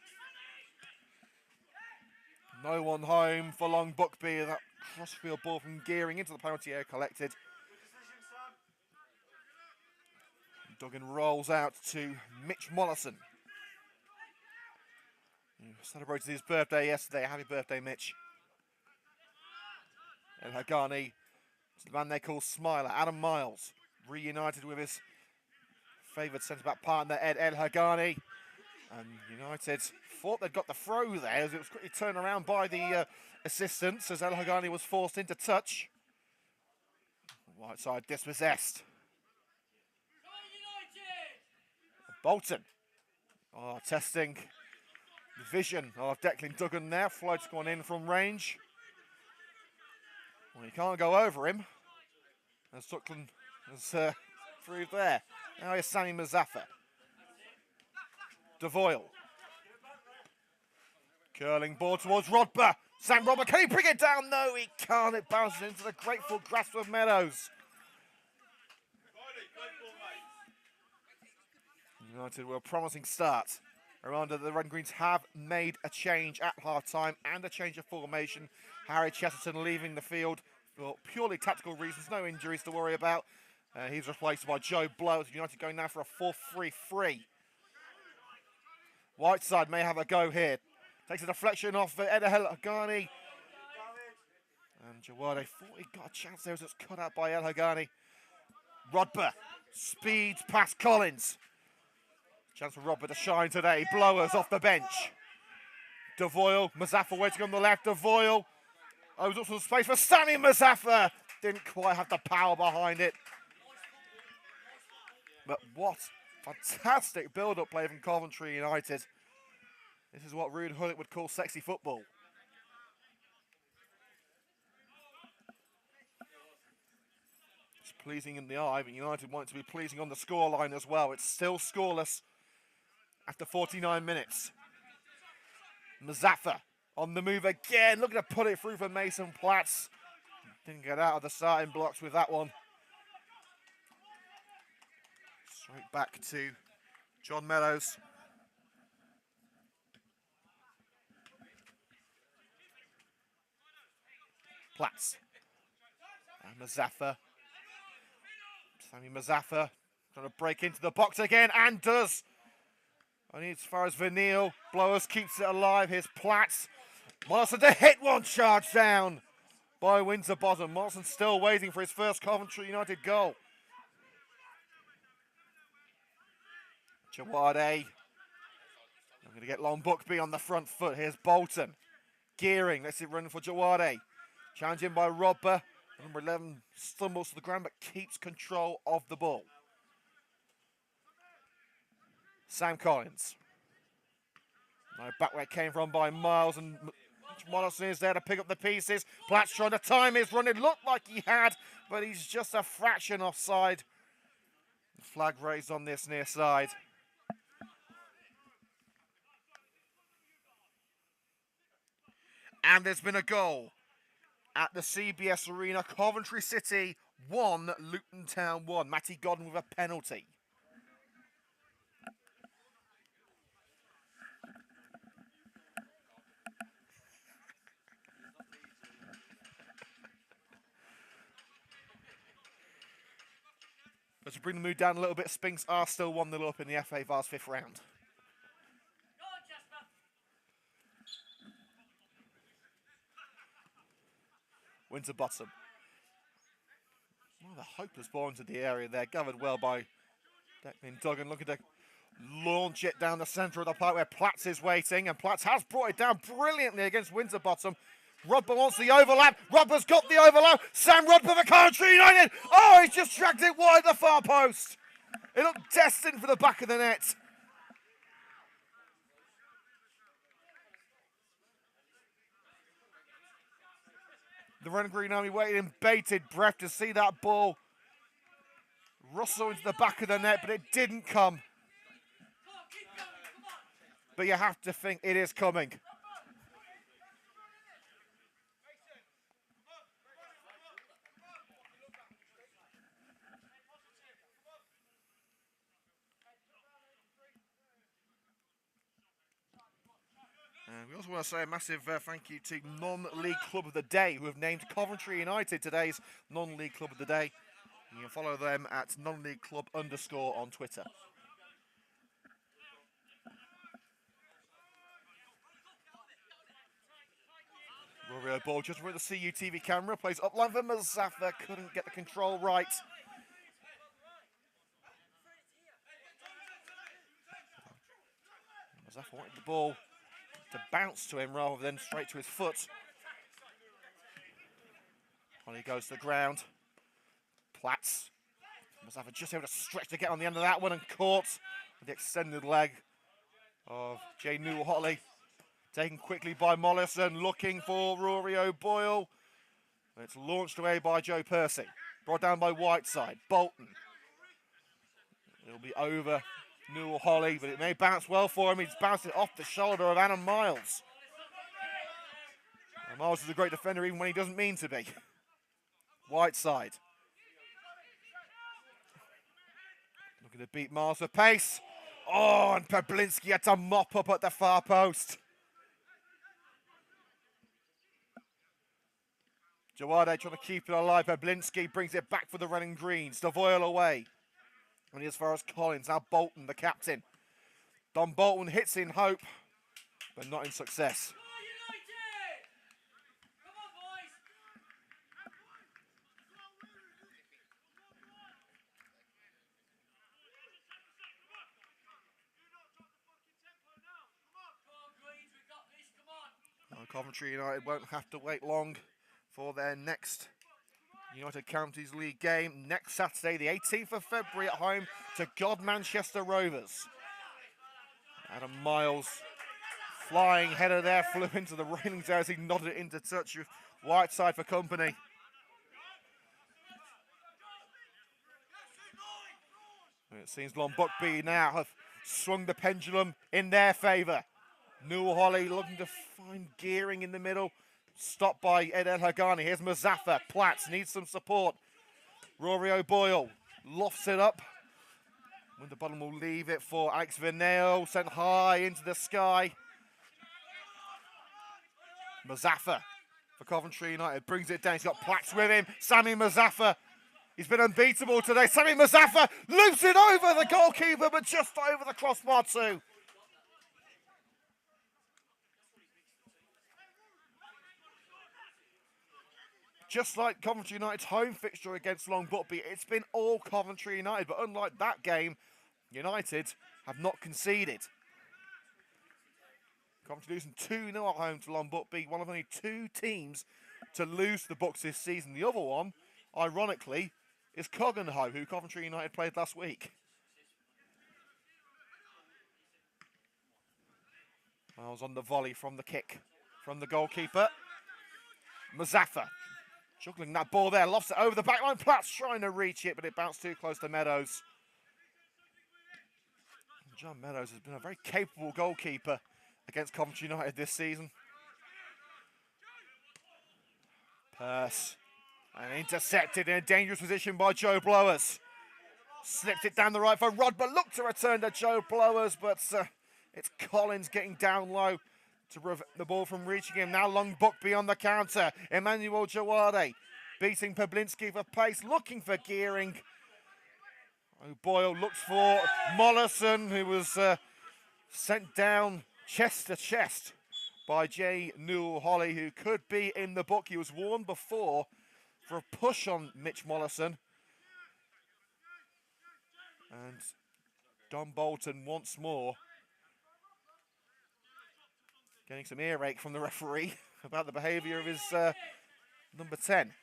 Speaker 1: No one home for Long Buckby. That crossfield ball from Gearing into the penalty area collected. Duggan rolls out to Mitch Mollison. He celebrated his birthday yesterday. Happy birthday, Mitch. El Hagani, the man they call Smiler, Adam Miles, reunited with his favoured centre-back partner, Ed El Hagani. And United thought they'd got the throw there as it was quickly turned around by the assistants as El Hagani was forced into touch. Right side dispossessed. Bolton. Oh, testing the vision of Declan Duggan there. Float's gone in from range. Well, you can't go over him. And Suckland has through there. Now here's Sammy Mazzafa. Devoyle. Curling ball towards Rodber. Sam Rodber, can he bring it down? No, he can't. It bounces into the grateful grasp of Meadows. United were a promising start. Reminder that the Red and Greens have made a change at half-time and a change of formation. Harry Chesterton leaving the field for purely tactical reasons, no injuries to worry about. He's replaced by Joe Blowers. United going now for a 4-3-3. Whiteside may have a go here. Takes a deflection off Ed El Hagani. And Jawade thought he got a chance there as it's cut out by El Hagani. Rodber speeds past Collins. Chance for Rodber to shine today. Blowers off the bench. Devoyle, Mazzafa waiting on the left. Devoyle opens up some space for Sammy Mazzafa. Didn't quite have the power behind it. But what fantastic build-up play from Coventry United. This is what Rude Hullet would call sexy football. It's pleasing in the eye, but United want it to be pleasing on the scoreline as well. It's still scoreless after 49 minutes. Mazzafa on the move again, looking to put it through for Mason Platts. Didn't get out of the starting blocks with that one. Straight back to John Meadows. Platts. And Mazzafa Sammy Mazaffa trying to break into the box again, and does. Only as far as Vanille. Blowers keeps it alive. Here's Platts. Morrison to hit one, charge down by Winterbottom. Morrison still waiting for his first Coventry United goal. Jawade. I'm going to get Long Buckby on the front foot. Here's Bolton. Gearing. Let's see it running for Jawade. Challenging by Robber. Number 11 stumbles to the ground but keeps control of the ball. Sam Collins. Now back where it came from by Miles, and Morrison is there to pick up the pieces. Platts trying to time his run. It looked like he had, but he's just a fraction offside. The flag raised on this near side. And there's been a goal at the CBS Arena. Coventry City 1, Luton Town 1. Matty Godden with a penalty. As we bring the mood down a little bit, Spinks are still 1-0 up in the FA Vars 5th round. Winterbottom. Well, the hopeless ball into the area there, gathered well by Declan Duggan. Looking to launch it down the centre of the park where Platts is waiting, and Platts has brought it down brilliantly against Winterbottom. Rodber wants the overlap. Rodber's got the overlap. Sam Rodber for Coventry United. Oh, he's just dragged it wide the far post. It looked destined for the back of the net. The Red and Green Army waited in bated breath to see that ball rustle into the back of the net, but it didn't come. But you have to think it is coming. And we also want to say a massive thank you to Non-League Club of the Day, who have named Coventry United today's Non-League Club of the Day. You can follow them at non-league club _ on Twitter. Rorio ball just with the CUTV camera, plays upline for Mazaffa, couldn't get the control right. Mazaffa wanted the ball to bounce to him rather than straight to his foot. On he goes to the ground. Platts. Mazaffa just able to stretch to get on the end of that one and caught with the extended leg of Jay Newell-Hotley. Taken quickly by Mollison, looking for Rory O'Boyle. It's launched away by Joe Percy. Brought down by Whiteside. Bolton. It'll be over Newell-Hotley, but it may bounce well for him. He's bounced it off the shoulder of Adam Miles. And Miles is a great defender even when he doesn't mean to be. Whiteside. Looking to beat Miles for pace. Oh, and Pablinski had to mop up at the far post. Jawade trying to keep it alive. Pablinski brings it back for the running Greens. Devoyle away. And as far as Collins, now Bolton, the captain. Don Bolton hits in hope, but not in success. Coventry United won't have to wait long for their next United Counties League game next Saturday, the 18th of February, at home to God Manchester Rovers. Adam Miles, flying header there, flew into the railings there as he nodded it into touch with Whiteside for company. It seems Long Buckby now have swung the pendulum in their favour. Newell-Hotley looking to find Gearing in the middle. Stopped by Ed El Hagani. Here's Mazaffa. Platts needs some support. Rory O'Boyle lofts it up. Winterbottom will leave it for Alex Vinale. Sent high into the sky. Mazaffa for Coventry United. Brings it down. He's got Platts with him. Sammy Mazaffa. He's been unbeatable today. Sami Mazaffa loops it over the goalkeeper, but just over the crossbar too. Just like Coventry United's home fixture against Long Buckby, it's been all Coventry United. But unlike that game, United have not conceded. Coventry losing 2-0 at home to Long Buckby, one of only 2 teams to lose the Bucks this season. The other one, ironically, is Coggenho, who Coventry United played last week. Miles on the volley from the kick from the goalkeeper. Mazaffa juggling that ball there, lofts it over the back line. Platts trying to reach it, but it bounced too close to Meadows. John Meadows has been a very capable goalkeeper against Coventry United this season. Purse. And intercepted in a dangerous position by Joe Blowers. Slipped it down the right for Rodber. Looked to return to Joe Blowers, but it's Collins getting down low to prevent the ball from reaching him. Now Long Buckby on the counter. Emmanuel Jawade beating Pablinski for pace, looking for gearing. O'Boyle looks for Mollison, who was sent down chest to chest by Jay Newell-Holly, who could be in the book. He was warned before for a push on Mitch Mollison. And Don Bolton once more getting some earache from the referee about the behaviour of his number 10.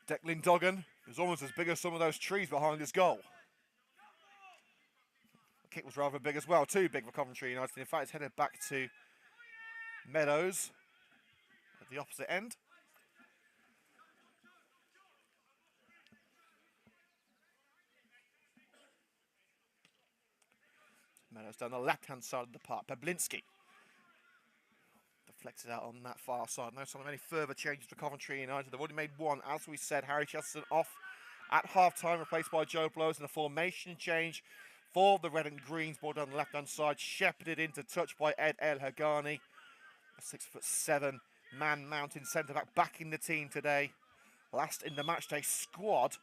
Speaker 1: Declan Duggan is almost as big as some of those trees behind his goal. The kick was rather big as well, too big for Coventry United. In fact, it's headed back to Meadows at the opposite end. Meadows down the left-hand side of the park. Pablinski deflects it out on that far side. No sign of any further changes for Coventry United. They've already made one. As we said, Harry Chesterton off at half-time, replaced by Joe Blowers, in a formation change for the red and greens. Ball down the left-hand side, shepherded into touch by Ed El Hagani. A 6'7" man mountain centre-back back in the team today. Last in the matchday squad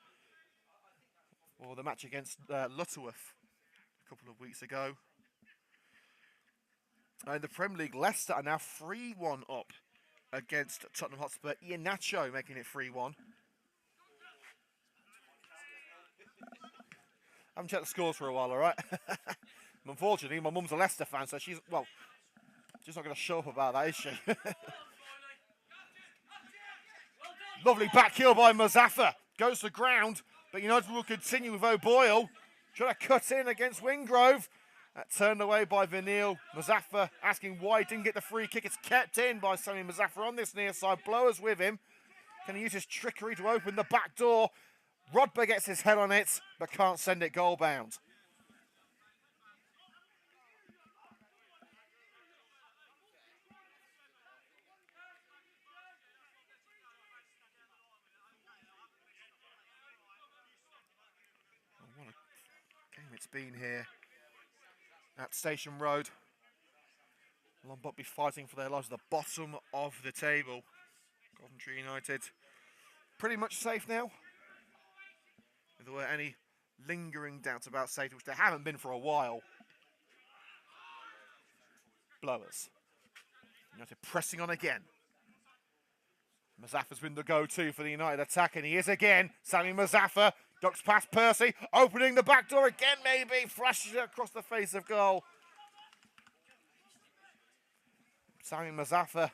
Speaker 1: for the match against Lutterworth a couple of weeks ago. In the Premier League, Leicester are now 3-1 up against Tottenham Hotspur. Iheanacho making it 3-1. I haven't checked the scores for a while, all right? Unfortunately, my mum's a Leicester fan, so she's not going to show up about that, is she? Lovely back heel by Mazaffa. Goes to ground, but United will continue with O'Boyle. Trying to cut in against Wingrove. Turned away by Vanille. Mazaffa asking why he didn't get the free kick. It's kept in by Sami Mazaffa on this near side. Blowers with him. Can he use his trickery to open the back door? Rodber gets his head on it, but can't send it goal bound. What a game it's been here at Station Road. Long Buckby fighting for their lives at the bottom of the table. Coventry United pretty much safe now. If there were any lingering doubts about safety, which there haven't been for a while. Blowers. United pressing on again. Mazaffa's been the go-to for the United attack, and he is again. Sami Mazaffa ducks past Percy, opening the back door again, maybe. Flashes it across the face of goal. Sami Mazaffa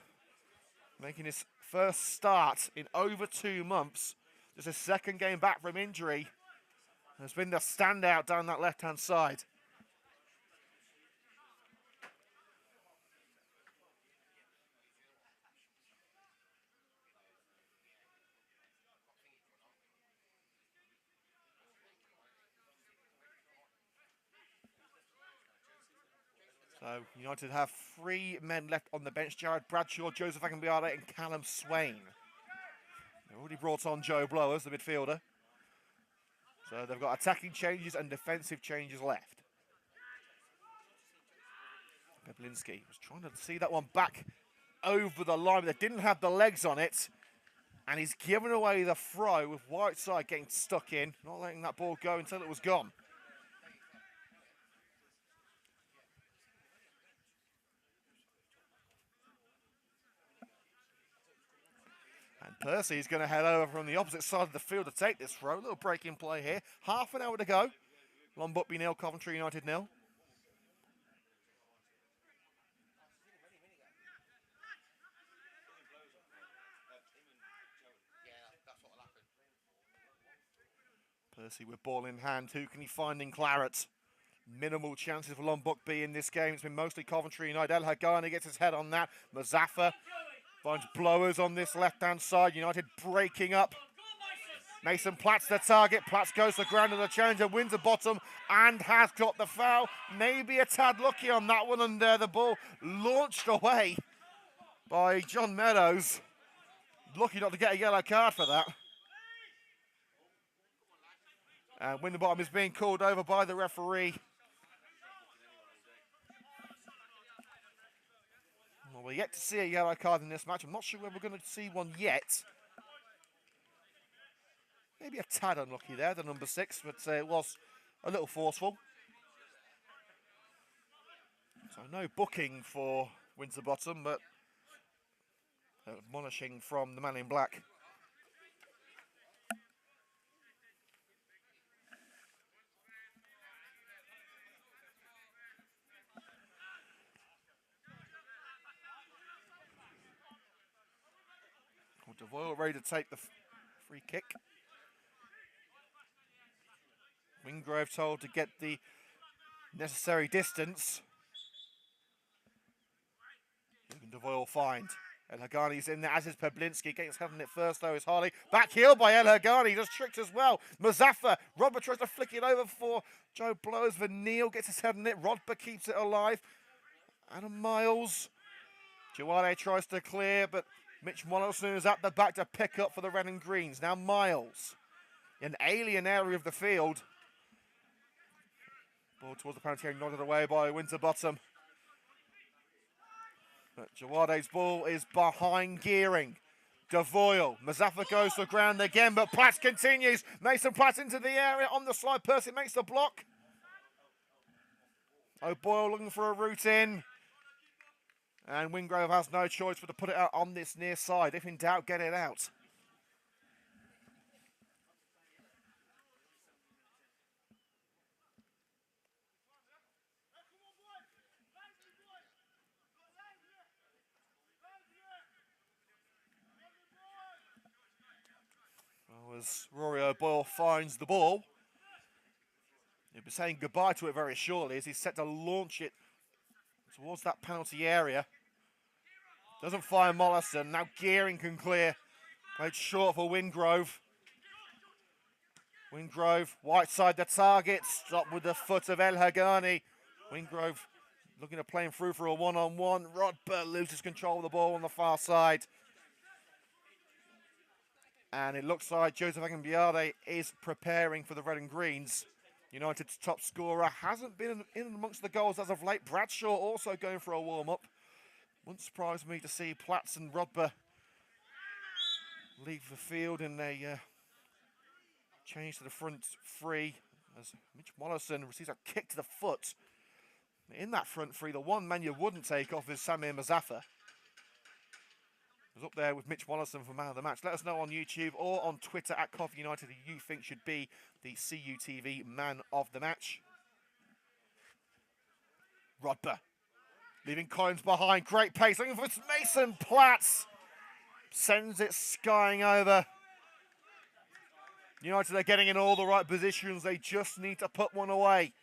Speaker 1: making his first start in over 2 months. Just his second game back from injury. Has been the standout down that left-hand side. So United have 3 men left on the bench. Jared Bradshaw, Joseph Akinbiade and Callum Swain. They've already brought on Joe Blowers, the midfielder. So they've got attacking changes and defensive changes left. Pablinski was trying to see that one back over the line, but they didn't have the legs on it. And he's given away the throw with Whiteside getting stuck in, not letting that ball go until it was gone. And Percy is going to head over from the opposite side of the field to take this throw. A little breaking play here. Half an hour to go. Long Buckby 0, Coventry United 0. Percy with ball in hand. Who can he find in Claret? Minimal chances for Long Buckby in this game. It's been mostly Coventry United. El Hagani gets his head on that. Mazaffa finds blowers on this left-hand side. United breaking up. Mason Platt's the target. Platts goes to the ground and the challenger wins the bottom and has got the foul. Maybe a tad lucky on that one, and the ball launched away by John Meadows. Lucky not to get a yellow card for that. And Winterbottom is being called over by the referee. Well, we're yet to see a yellow card in this match. I'm not sure whether we're going to see one yet. Maybe a tad unlucky there, the number 6, but it was a little forceful. So no booking for Winterbottom, but admonishing from the man in black. Devoyle ready to take the free kick. Wingrove told to get the necessary distance. Who can Devoyle find? El Hagani's in there, as is Peblinski. Getting his head on it first, though, is Harley. Back heel by El Hagani, just tricked as well. Mazaffa, Rodber tries to flick it over for Joe Blows. Vanille gets his head on it. Rodber keeps it alive. Adam Miles. Jawade tries to clear, but Mitch Monelson is at the back to pick up for the red and greens. Now Miles, an alien area of the field. Ball towards the penalty area, nodded away by Winterbottom. But Jawade's ball is behind Gearing. Devoyle, Mazaffa goes to the ground again, but Platts continues. Mason Platts into the area on the slide. Percy makes the block. O'Boyle looking for a route in. And Wingrove has no choice but to put it out on this near side. If in doubt, get it out. Well, as Rory O'Boyle finds the ball, he'll be saying goodbye to it very shortly as he's set to launch it towards that penalty area. Doesn't find Mollison. Now Gearing can clear. Played short for Wingrove. Wingrove, Whiteside the target. Stopped with the foot of El Hagani. Wingrove looking to play him through for a one-on-one. Rodber loses control of the ball on the far side. And it looks like Joseph Agambiade is preparing for the red and greens. United's top scorer hasn't been in amongst the goals as of late. Bradshaw also going for a warm-up. Wouldn't surprise me to see Platts and Rodber leave the field in a change to the front three as Mitch Mollison receives a kick to the foot. In that front three, the one man you wouldn't take off is Samir Mazaffa. Was up there with Mitch Mollison for man of the match. Let us know on YouTube or on Twitter at Coventry United who you think should be the CUTV man of the match. Rodber leaving Collins behind. Great pace. Looking for Mason Platts. Sends it skying over. United are getting in all the right positions. They just need to put one away.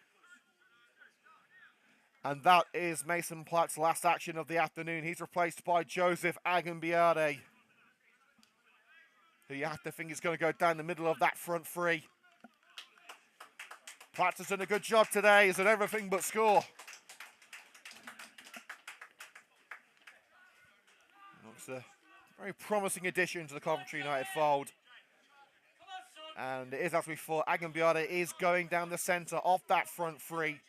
Speaker 1: And that is Mason Platt's last action of the afternoon. He's replaced by Joseph Agambiade, who you have to think is going to go down the middle of that front three. Platt has done a good job today. He's done everything but score. Looks a very promising addition to the Coventry United fold. And it is as we thought. Agambiade is going down the centre of that front three.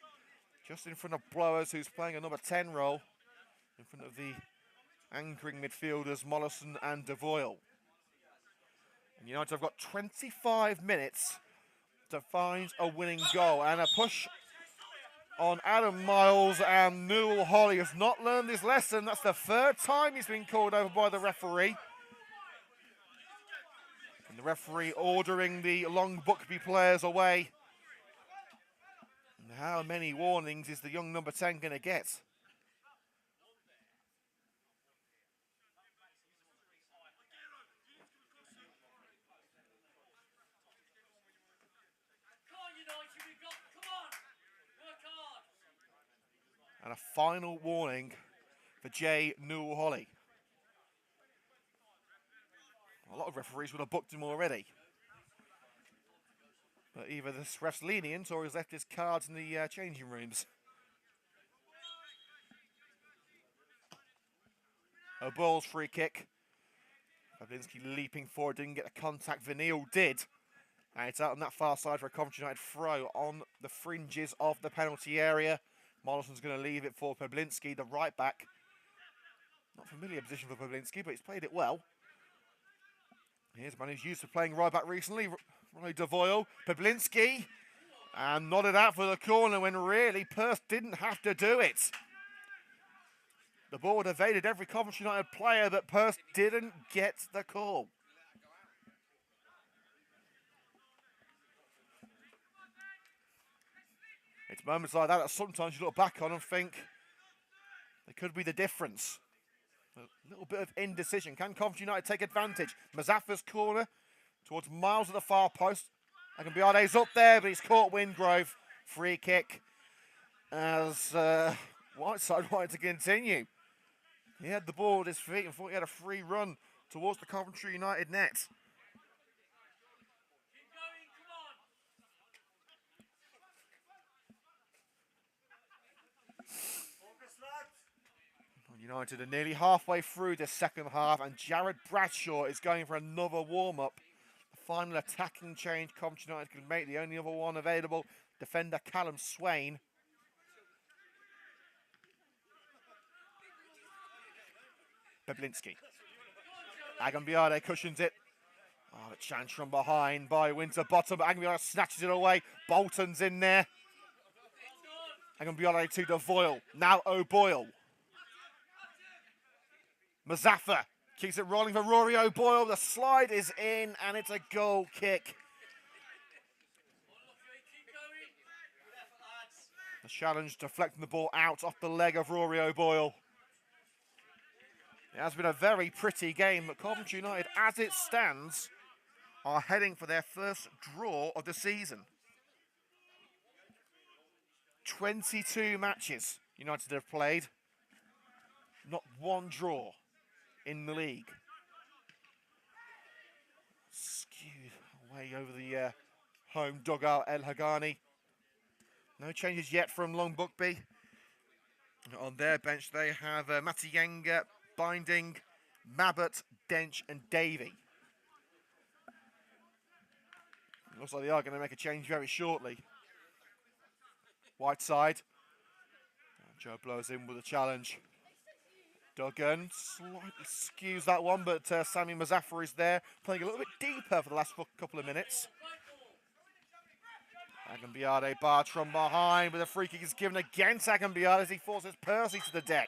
Speaker 1: Just in front of Blowers, who's playing a number 10 role. In front of the anchoring midfielders Mollison and Devoyle. And United have got 25 minutes to find a winning goal, and a push on Adam Miles, and Newell Holly has not learned his lesson. That's the third time he's been called over by the referee. And the referee ordering the Long Buckby players away. And how many warnings is the young number 10 going to get? And a final warning for Jay Newell Holly. A lot of referees would have booked him already. But either this ref's lenient or he's left his cards in the changing rooms. O'Boyle's free kick. Babinski leaping forward, didn't get the contact. Vanille did. And it's out on that far side for a Coventry United throw on the fringes of the penalty area. Mollison's going to leave it for Pablinski, the right back. Not a familiar position for Pablinski, but he's played it well. Here's a man who's used to playing right back recently, Ronnie Devoyle. Pablinski, and nodded out for the corner when really Perth didn't have to do it. The ball had evaded every Coventry United player, but Perth didn't get the call. It's moments like that sometimes you look back on and think they could be the difference. A little bit of indecision. Can Coventry United take advantage? Mazaffa's corner towards Miles at the far post. Agambiade's up there, but he's caught Wingrove. Free kick as Whiteside wanted to continue. He had the ball at his feet and thought he had a free run towards the Coventry United net. United are nearly halfway through the second half, and Jared Bradshaw is going for another warm-up. The final attacking change Coventry United can make, the only other one available, defender Callum Swain. Pablinski. Agambiade cushions it. Oh, the chance from behind by Winterbottom, but Agambiade snatches it away. Bolton's in there. Agambiade to Devoyle. Now O'Boyle. Mazaffa keeps it rolling for Rory O'Boyle. The slide is in, and it's a goal kick. The challenge deflecting the ball out off the leg of Rory O'Boyle. It has been a very pretty game, but Coventry United, as it stands, are heading for their first draw of the season. 22 matches United have played. Not one draw in the league. Skewed away over the home dugout, El Hagani. No changes yet from Long Buckby. On their bench they have Matiyenga, Binding, Mabbott, Dench and Davey. Looks like they are going to make a change very shortly. Whiteside. Joe blows in with a challenge. Duggan slightly skews that one, but Sammy Mazaffa is there, playing a little bit deeper for the last couple of minutes. Agambiade barred from behind, but the free kick is given against Agambiade as he forces Percy to the deck.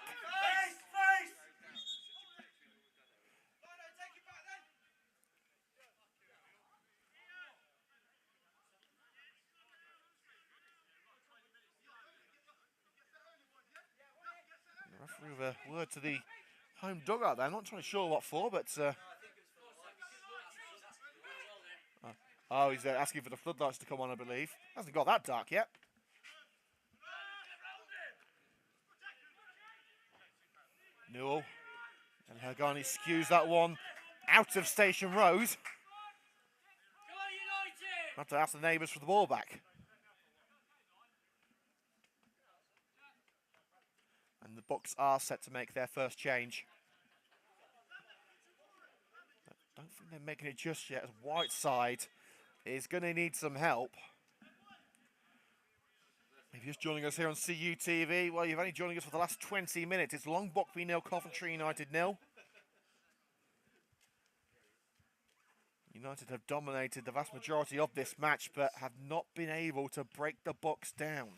Speaker 1: The referee with a word to the home dugout there. I'm not entirely sure what for, but oh, he's asking for the floodlights to come on, I believe. Hasn't got that dark yet. Newell. And Hagani skews that one out of Station Road. Have to ask the neighbours for the ball back. And the Bucks are set to make their first change. I don't think they're making it just yet, as Whiteside is going to need some help. If you're just joining us here on CUTV, well, you've only joining us for the last 20 minutes. It's Long Buckby 0, Coventry United 0. United have dominated the vast majority of this match, but have not been able to break the Bucks down.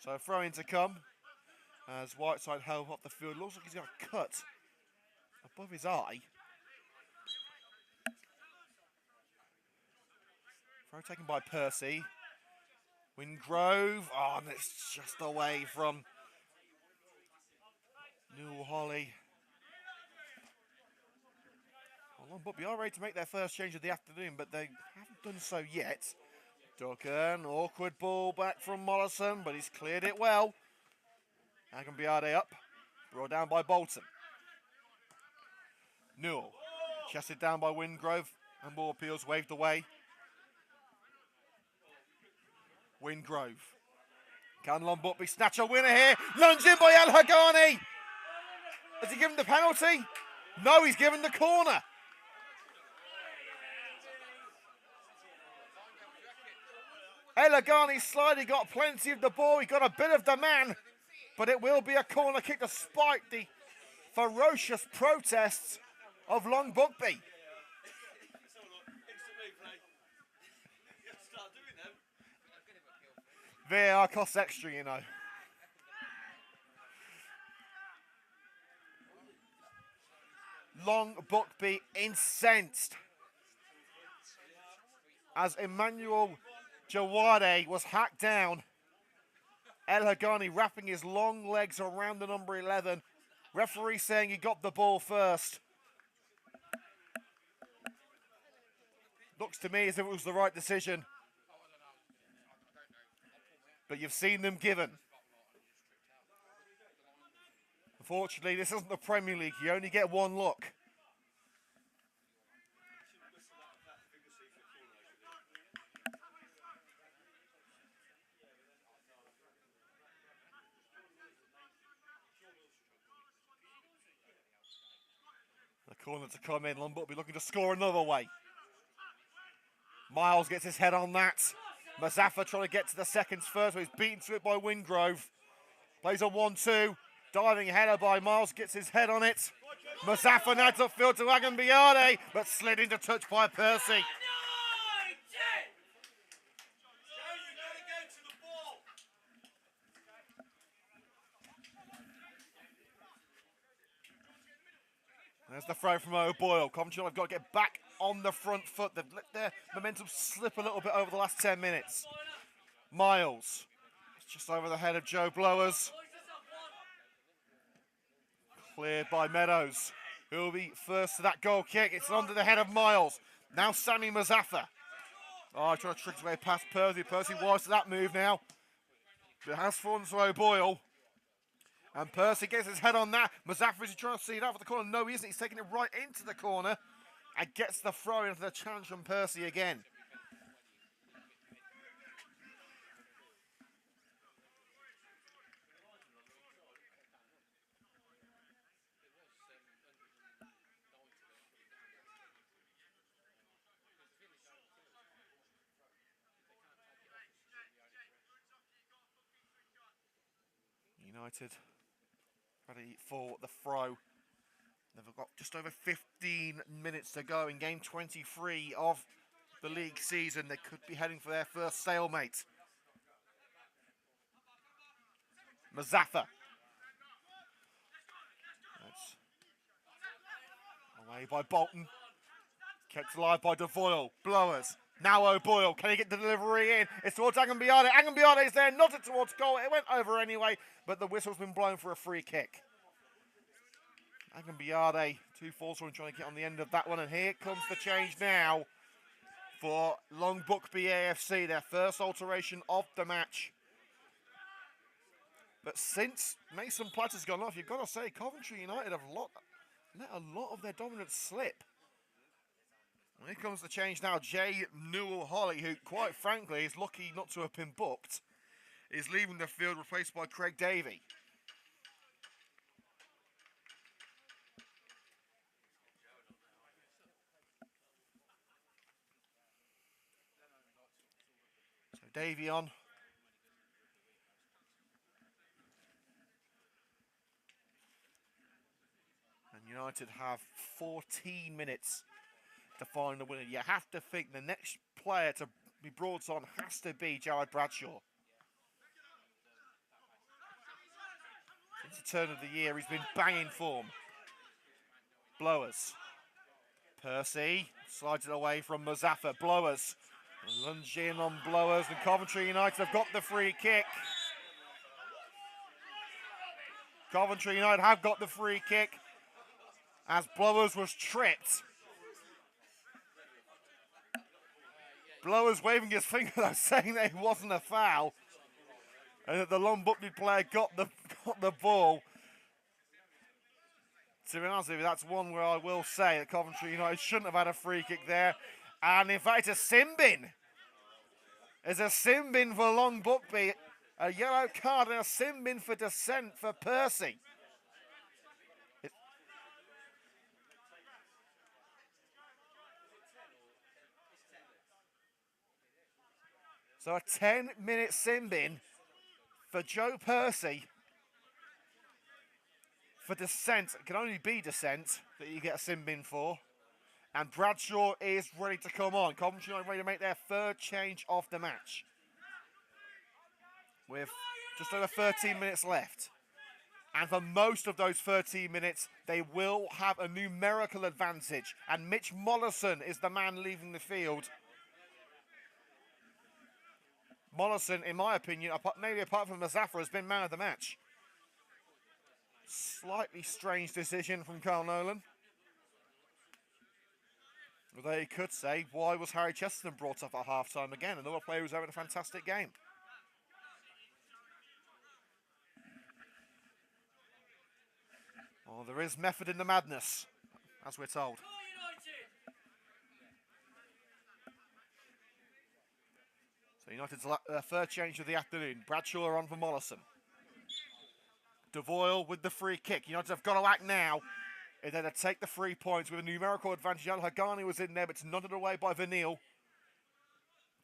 Speaker 1: So a throw in to come as Whiteside held up the field. Looks like he's got a cut above his eye. Throw taken by Percy. Wingrove. Oh, and it's just away from Newell Holly. Well, Long Buckby are ready to make their first change of the afternoon, but they haven't done so yet. Duncan, awkward ball back from Mollison, but he's cleared it well. Agambiade up, brought down by Bolton. Newell, chested down by Wingrove, and ball appeals waved away. Wingrove. Can Long Buckby snatch a winner here? Lunged in by El Hagani. Has he given the penalty? No, he's given the corner. El Hagani slightly got plenty of the ball. He got a bit of the man, but it will be a corner kick despite the ferocious protests of Long Buckby. VAR costs extra, you know. Long Buckby incensed as Emmanuel Jawade was hacked down. El Hagani wrapping his long legs around the number 11. Referee saying he got the ball first. Looks to me as if it was the right decision. But you've seen them given. Unfortunately, this isn't the Premier League. You only get one look. The corner to come in. Long Buckby looking to score another way. Miles gets his head on that. Mazaffa trying to get to the seconds first, but he's beaten to it by Wingrove. Plays a 1-2. Diving header by Miles, gets his head on it. Mazaffa now upfield to Agambiade, but slid into touch by Percy. There's the throw from O'Boyle. Coventry have got to get back on the front foot. They've let their momentum slip a little bit over the last 10 minutes. Miles. It's just over the head of Joe Blowers. Cleared by Meadows, who will be first to that goal kick. It's under the head of Miles. Now Sammy Mazaffa. Oh, trying to trick his way past Percy. Percy wise to that move now. But it has fallen to O'Boyle. And Percy gets his head on that. Mazaffa is trying to see it out for the corner. No, he isn't. He's taking it right into the corner. And gets the throw into the challenge from Percy again. United ready for the throw. They've got just over 15 minutes to go in game 23 of the league season. They could be heading for their first stalemate. Mazaffa. That's away by Bolton. Kept alive by Devoyle. Blowers. Now O'Boyle. Can he get the delivery in? It's towards Agambiade. Agambiade is there. Not it towards goal. It went over anyway, but the whistle's been blown for a free kick. Agambiade, 2-4 trying to get on the end of that one. And here comes the change now for Long Buckby AFC. Their first alteration of the match. But since Mason Platter's gone off, you've got to say Coventry United have let a lot of their dominance slip. Here comes the change now. Jay Newell-Holly, who quite frankly is lucky not to have been booked, is leaving the field, replaced by Craig Davey. So Davey on. And United have 14 minutes to find the winner. You have to think the next player to be brought on has to be Jared Bradshaw. Since the turn of the year, he's been banging form. Blowers. Percy slides it away from Mazaffa. Blowers. Lunge in on Blowers, and Coventry United have got the free kick. Coventry United have got the free kick as Blowers was tripped. Blowers waving his finger though, saying that it wasn't a foul, and that the Long Buckby player got the ball. To be honest with you, that's one where I will say that Coventry United shouldn't have had a free kick there. And in fact, it's a sin bin. It's a sin bin for Long Buckby. A yellow card and a sin bin for dissent for Percy. So a 10-minute sin bin for Joe Percy for dissent. It can only be dissent that you get a sin bin for. And Bradshaw is ready to come on. Coventry are ready to make their third change of the match, with just over 13 minutes left. And for most of those 13 minutes, they will have a numerical advantage. And Mitch Mollison is the man leaving the field. Mollison, in my opinion, maybe apart from Mazaffa, has been man of the match. Slightly strange decision from Carl Nolan. Although you could say, why was Harry Chesterton brought up at half-time again? Another player who's having a fantastic game. Well, there is method in the madness, as we're told. So United's third change of the afternoon. Bradshaw on for Mollison. Devoyle with the free kick. United have got to act now in order to take the 3 points with a numerical advantage. Al-Hagani was in there, but it's nodded away by Vanille.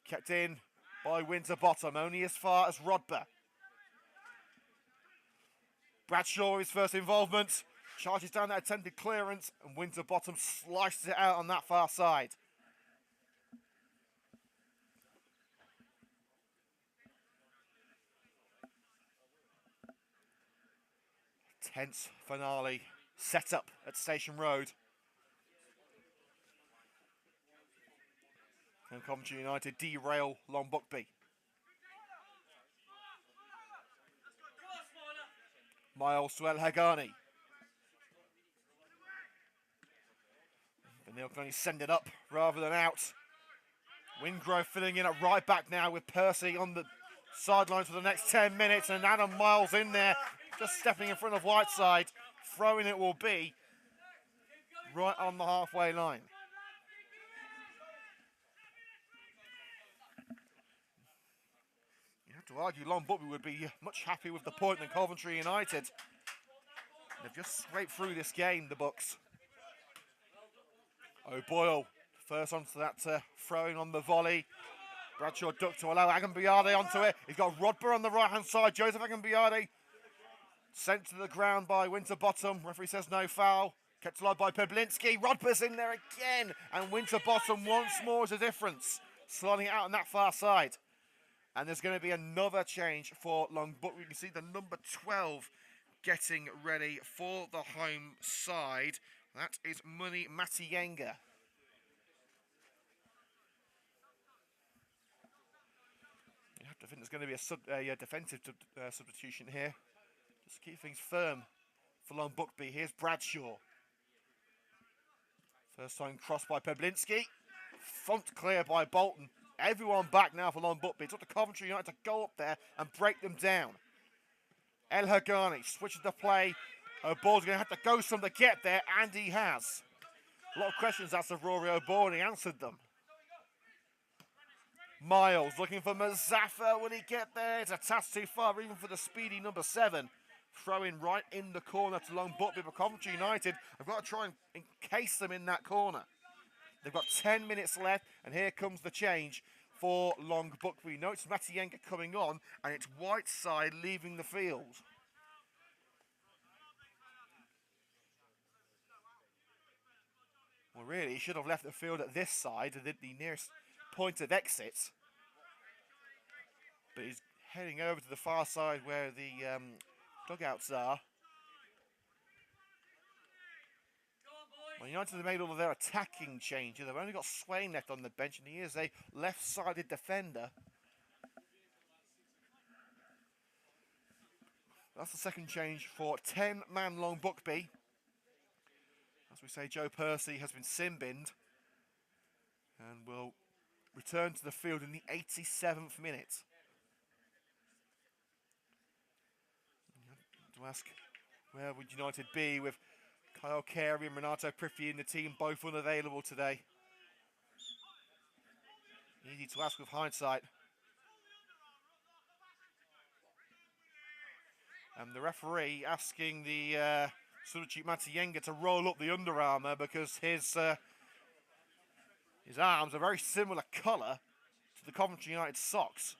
Speaker 1: Kept in by Winterbottom, only as far as Rodber. Bradshaw, his first involvement, charges down that attempted clearance, and Winterbottom slices it out on that far side. Tense finale set up at Station Road. And Coventry United derail Long Buckby. Miles to El Hagani. Vanille can only send it up rather than out. Wingrove filling in at right back now with Percy on the sidelines for the next 10 minutes, and Adam Miles in there, just stepping in front of Whiteside. Throwing it will be right on the halfway line. You have to argue Long Buckby would be much happier with the point than Coventry United. They've just scraped through this game, the Bucks. O'Boyle first onto that throwing on the volley. Bradshaw ducked to allow Agambiade onto it. He's got Rodber on the right-hand side. Joseph Agambiade sent to the ground by Winterbottom. Referee says no foul. Kept alive by Peblinski. Rodber's in there again. And Winterbottom once more is a difference. Sliding it out on that far side. And there's going to be another change for Long Buckby. You can see the number 12 getting ready for the home side. That is Muni Matiyenga. I think there's going to be a defensive substitution here. Just keep things firm for Long Buckby. Here's Bradshaw. First time cross by Peblinski. Front clear by Bolton. Everyone back now for Long Buckby. It's up to Coventry United to go up there and break them down. El Hagani switches the play. O'Boyle's going to have to go some to get there, and he has. A lot of questions asked of Rory O'Boyle, and he answered them. Miles looking for Mazaffa. Will he get there? It's a task too far, even for the speedy number 7. Throwing right in the corner to Long Buckby for Coventry United. I've got to try and encase them in that corner. They've got 10 minutes left, and here comes the change for Long Buckby. No, it's Matienga coming on, and it's Whiteside leaving the field. Well, really, he should have left the field at this side, the nearest point of exit. But he's heading over to the far side where the dugouts are. Well, United have made all of their attacking changes. They've only got Swain left on the bench, and he is a left-sided defender. That's the second change for 10-man Long Buckby. As we say, Joe Percy has been sin-binned and will return to the field in the 87th minute. To ask, where would United be with Kyle Carey and Renato Priffi in the team, both unavailable today? Easy to ask with hindsight. And the referee asking the substitute Matienga to roll up the Under Armour because his arms are very similar colour to the Coventry United socks.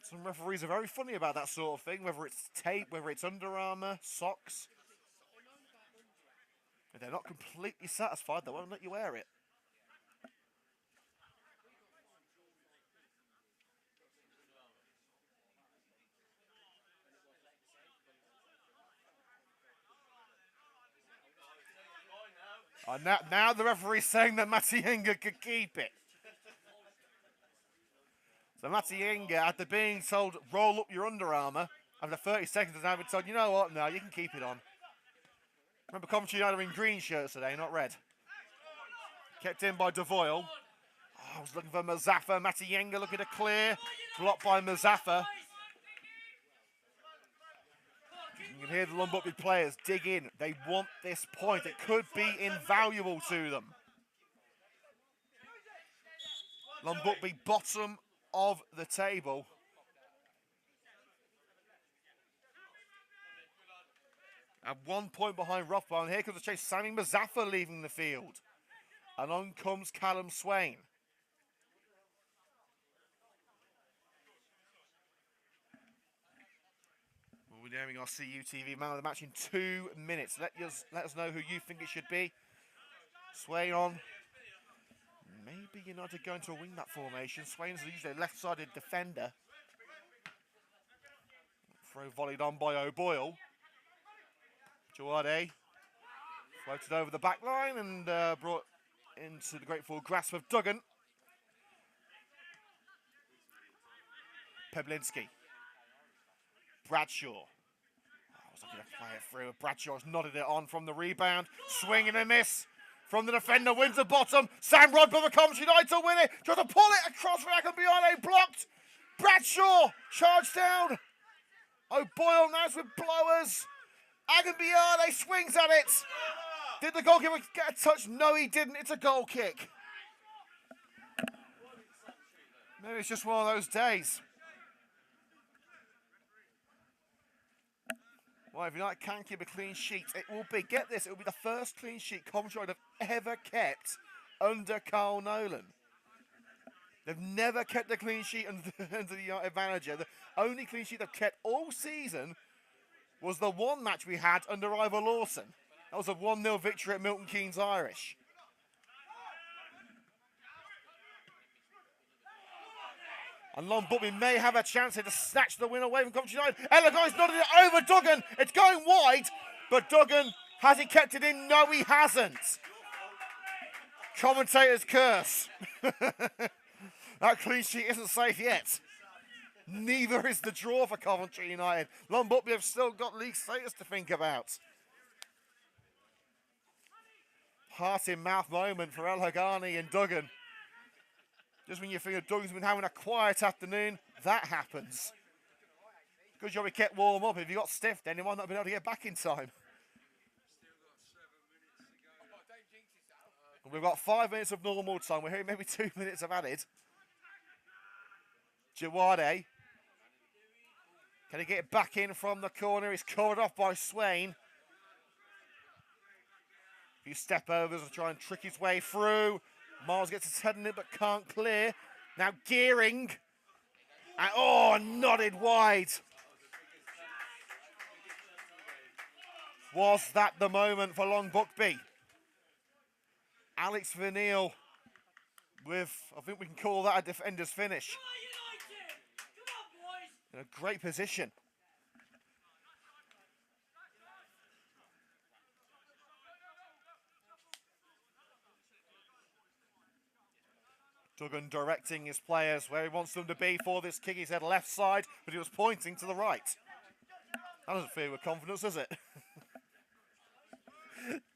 Speaker 1: Some referees are very funny about that sort of thing, whether it's tape, whether it's Under Armour, socks. If they're not completely satisfied, they won't let you wear it. And now the referee's saying that Matienga could keep it. So Matienga, after being told, roll up your Under Armour, after 30 seconds has now been told, you know what, no, you can keep it on. Remember, Coventry United are in green shirts today, not red. Kept in by Devoyle. I was looking for Mazaffa. Matienga looking to clear. Blocked by Mazaffa. You can hear the Long Buckby players dig in. They want this point. It could be invaluable to them. Long Buckby bottom of the table. At 1 point behind Rothwell. And here comes the chase. Sammy Mazaffa leaving the field. And on comes Callum Swain. We'll be naming our CUTV man of the match in 2 minutes. Let us know who you think it should be. Swain on. Maybe United going to a wing-back formation. Swain's usually a left-sided defender. Throw volleyed on by O'Boyle. Jawade floated over the back line and brought into the grateful grasp of Duggan. Peblinski. Bradshaw. I was looking to play it through. Bradshaw's nodded it on from the rebound. Swing and a miss from the defender. Wins the bottom. Sam Rodber for Coventry United to win it. Tries to pull it across for Agambiane. Blocked. Bradshaw charged down. O'Boyle now with blowers. Agambiane swings at it. Did the goalkeeper get a touch? No, he didn't. It's a goal kick. Maybe it's just one of those days. Well, if United can keep a clean sheet, it will be, get this, it will be the first clean sheet Coventry have ever kept under Carl Nolan. They've never kept a clean sheet under the United manager. The only clean sheet they've kept all season was the one match we had under Ivor Lawson. That was a 1-0 victory at Milton Keynes Irish. And Long Buckby may have a chance here to snatch the win away from Coventry United. Elegant's nodded it over Duggan. It's going wide, but Duggan, has he kept it in? No, he hasn't. Commentator's curse. That clean sheet isn't safe yet. Neither is the draw for Coventry United. Long Buckby have still got league status to think about. Heart-in-mouth moment for El Hagani and Duggan. Just when you think Duggan's been having a quiet afternoon, that happens. Good job he kept warm up. If he got stiff, then he might not have been able to get back in time. We've got 5 minutes of normal time. We're hearing maybe 2 minutes of added. Jawade. Can he get it back in from the corner? He's covered off by Swain. A few step overs and try and trick his way through. Miles gets his head in it but can't clear. Now Gearing. And oh, nodded wide. Was that the moment for Long Buckby? Alex Vanille with, I think we can call that a defender's finish. In a great position. Duggan directing his players where he wants them to be for this kick. He said left side, but he was pointing to the right. That doesn't fill with confidence, does it?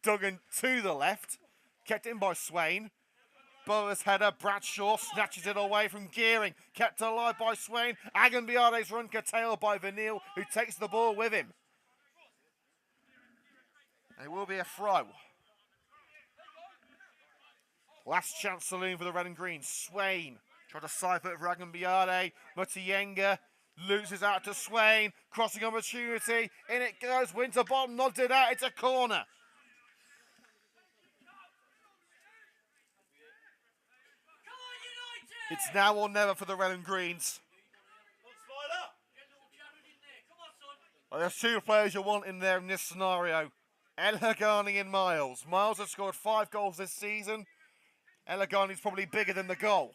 Speaker 1: Duggan to the left. Kept in by Swain. Boa's header. Bradshaw snatches it away from Gearing. Kept alive by Swain. Agambiade's run curtailed by Vanille, who takes the ball with him. It will be a throw. Last chance saloon for the red and green. Swain tried to cipher it for Agambiade. Mutienga loses out to Swain. Crossing opportunity. In it goes. Winterbottom nods it out. It's a corner. It's now or never for the red and greens. Well, there's 2 players you want in there in this scenario. El Hagani and Miles. Miles has scored 5 goals this season. El Hagani's probably bigger than the goal.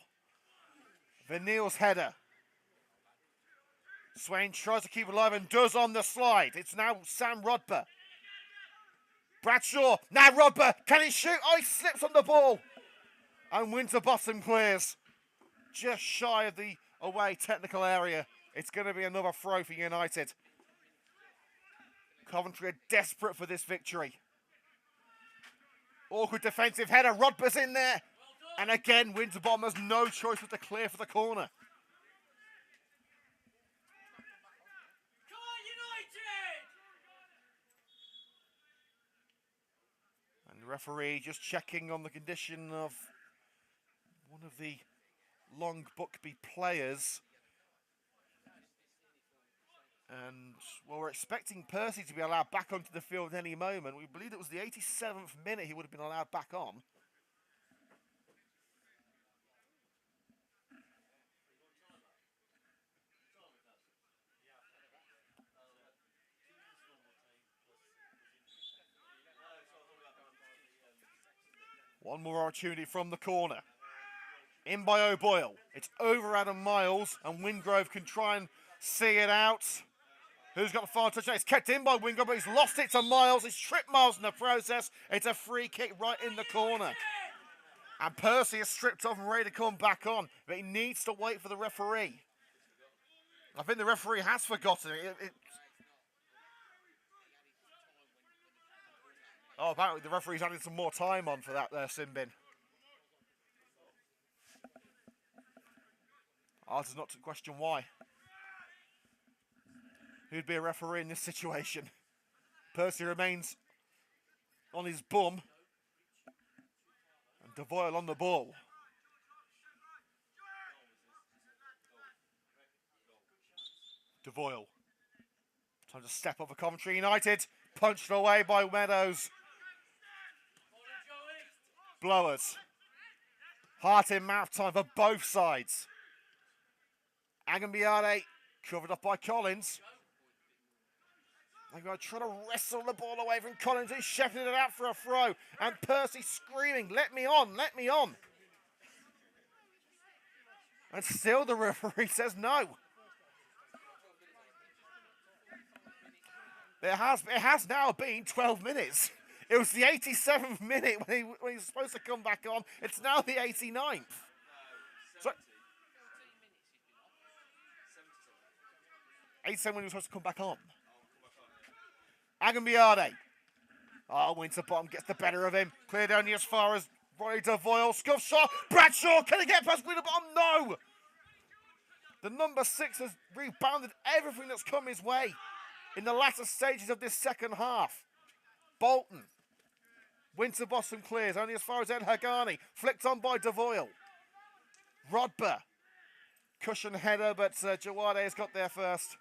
Speaker 1: Vanille's header. Swain tries to keep it alive and does on the slide. It's now Sam Rodber. Bradshaw. Now Rodber. Can he shoot? Oh, he slips on the ball. And Winterbottom clears. Just shy of the away technical area. It's going to be another throw for United. Coventry are desperate for this victory. Awkward defensive header. Rodber's in there. And again, Winterbottom has no choice but to clear for the corner. And the referee just checking on the condition of one of the Long Buckby players. And well, we're expecting Percy to be allowed back onto the field at any moment. We believe it was the 87th minute he would have been allowed back on. One more opportunity from the corner. In by O'Boyle. It's over Adam Miles, and Wingrove can try and see it out. Who's got the final touch? It's kept in by Wingrove, but he's lost it to Miles. He's tripped Miles in the process. It's a free kick right in the corner. And Percy is stripped off and ready to come back on, but he needs to wait for the referee. I think the referee has forgotten it. Oh, apparently the referee's added some more time on for that there, Simbin. Ours is not to question why. Who'd be a referee in this situation? Percy remains on his bum. And Devoyle on the ball. Devoyle. Time to step up for Coventry United. Punched away by Meadows. Blowers. Heart in mouth time for both sides. Agambiade covered up by Collins. They're going to try to wrestle the ball away from Collins. He's shepherding it out for a throw. And Percy screaming, let me on, let me on. And still the referee says no. It has now been 12 minutes. It was the 87th minute when he was supposed to come back on. It's now the 89th. So, 87 when he was supposed to come back on. Agambiade. Oh, Winterbottom gets the better of him. Cleared only as far as Ronnie Devoyle. Scuff shot. Bradshaw, can he get past Winterbottom? No! The number 6 has rebounded everything that's come his way in the latter stages of this second half. Bolton. Winterbottom clears only as far as Ed Hagani. Flicked on by Devoyle. Rodber. Cushion header, but Jawade has got there first.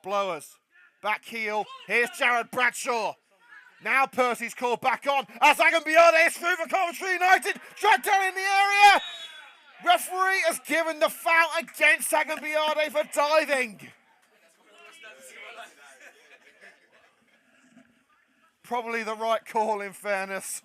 Speaker 1: Blowers. Back heel. Here's Jared Bradshaw. Now Percy's called back on as Agambiade is through for Coventry United. Dragged down in the area. Referee has given the foul against Agambiade for diving. Probably the right call, in fairness.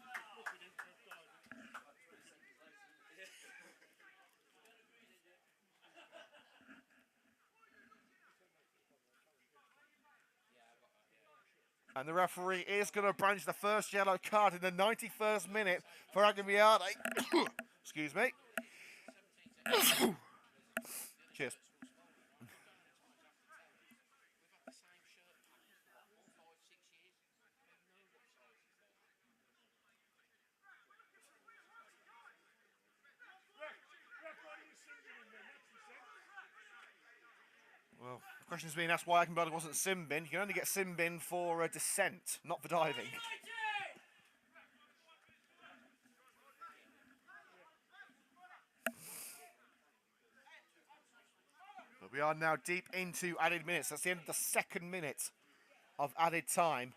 Speaker 1: And the referee is going to branch the first yellow card in the 91st minute for Agambiade. Excuse me. Cheers. Well, the question's being asked why Agambiade wasn't sin bin. You can only get sin bin for descent, not for diving. But we are now deep into added minutes. That's the end of the second minute of added time.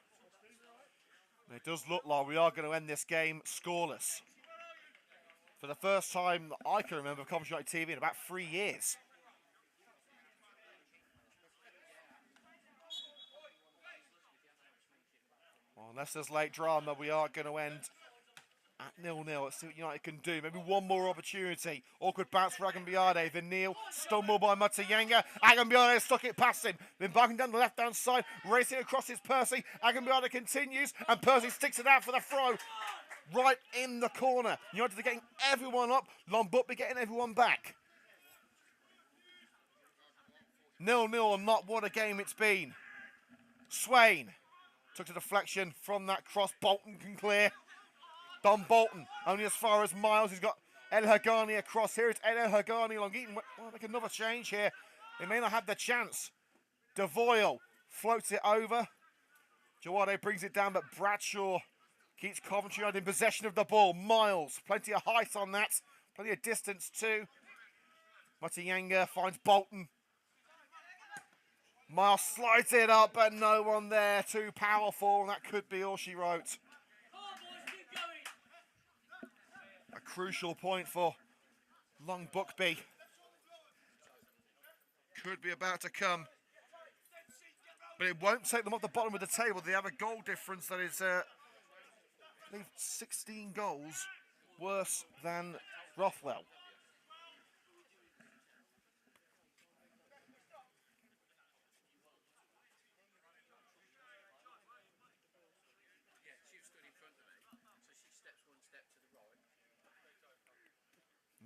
Speaker 1: And it does look like we are going to end this game scoreless. For the first time that I can remember Coventry United TV in about 3 years. Well, unless there's late drama, we are going to end at 0-0. Let's see what United can do. Maybe one more opportunity. Awkward bounce for Agambiade. Vinil stumbled by Matayanga. Agambiade stuck it past him. Then backing down the left-hand side. Racing across is Percy. Agambiade continues. And Percy sticks it out for the throw. Right in the corner. United are getting everyone up. Long Buckby getting everyone back. 0-0 and not what a game it's been. Swain took a deflection from that cross. Bolton can clear. Don Bolton, only as far as Miles. He's got El Hagani across here. It's El Hagani. Long Eaton will make another change here. They may not have the chance. Devoyle floats it over. Jawade brings it down, but Bradshaw keeps Coventry United in possession of the ball. Miles, plenty of height on that. Plenty of distance too. Matayanga finds Bolton. Miles slides it up, but no one there. Too powerful, and that could be all she wrote. A crucial point for Long Buckby. Could be about to come. But it won't take them off the bottom of the table. They have a goal difference that is, I believe, 16 goals worse than Rothwell.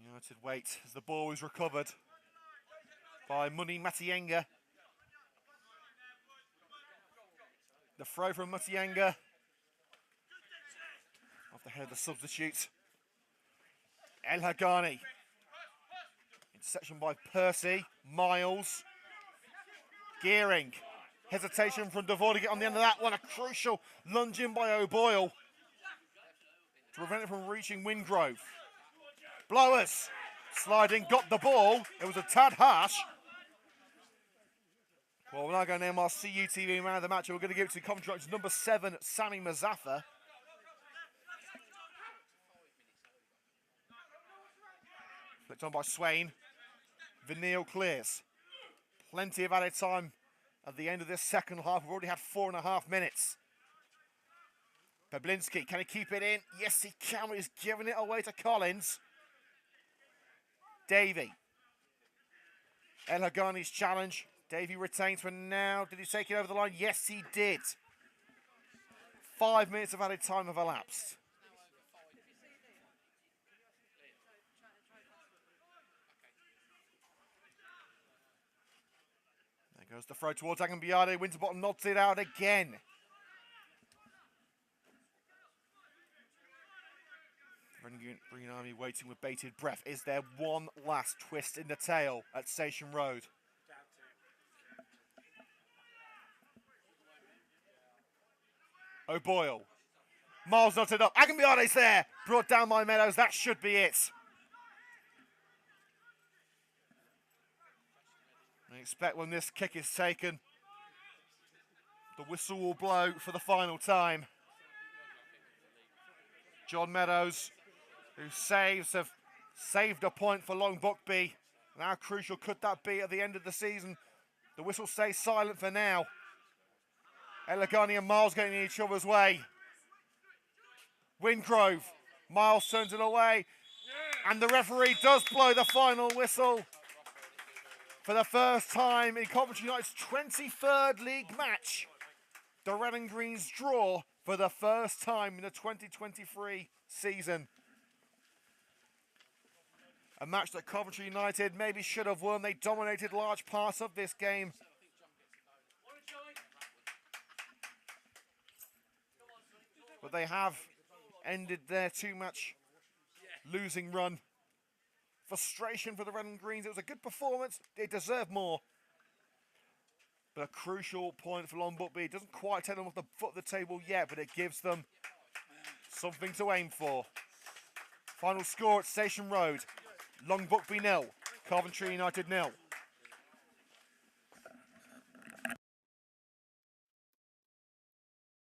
Speaker 1: United wait as the ball is recovered by Muni Matayanga. The throw from Matayanga off the head of the substitute. El Hagani. Interception by Percy. Miles. Gearing. Hesitation from Devoyle to get on the end of that one. A crucial lunge in by O'Boyle to prevent it from reaching Wingrove. Blowers, sliding, got the ball. It was a tad harsh. Well, we're now going to name our CUTV man of the match. We're going to give it to Coventry United's number 7, Sami Mazaffa. Flicked on by Swain. Vinil clears. Plenty of added time at the end of this second half. We've already had 4.5 minutes. Peblinski, can he keep it in? Yes, he can. He's giving it away to Collins. Davey. El Hagani's challenge. Davey retains for now. Did he take it over the line? Yes, he did. 5 minutes of added time have elapsed. There goes the throw towards Agambiade. Winterbottom nods it out again. Green Army waiting with bated breath. Is there one last twist in the tail at Station Road? O'Boyle. Miles knotted up. Agambiade's there. Brought down by Meadows. That should be it. I expect when this kick is taken, the whistle will blow for the final time. John Meadows, whose saves have saved a point for Long Buckby. And how crucial could that be at the end of the season? The whistle stays silent for now. Elegani and Miles getting in each other's way. Wingrove. Miles turns it away. And the referee does blow the final whistle. For the first time in Coventry United's 23rd league match, the Red and Greens draw for the first time in the 2023 season. A match that Coventry United maybe should have won. They dominated large parts of this game. But they have ended their two-match losing run. Frustration for the Red and Greens. It was a good performance. They deserve more. But a crucial point for Long Buckby. It doesn't quite take them off the foot of the table yet, but it gives them something to aim for. Final score at Station Road. Long Buckby 0, Coventry United 0.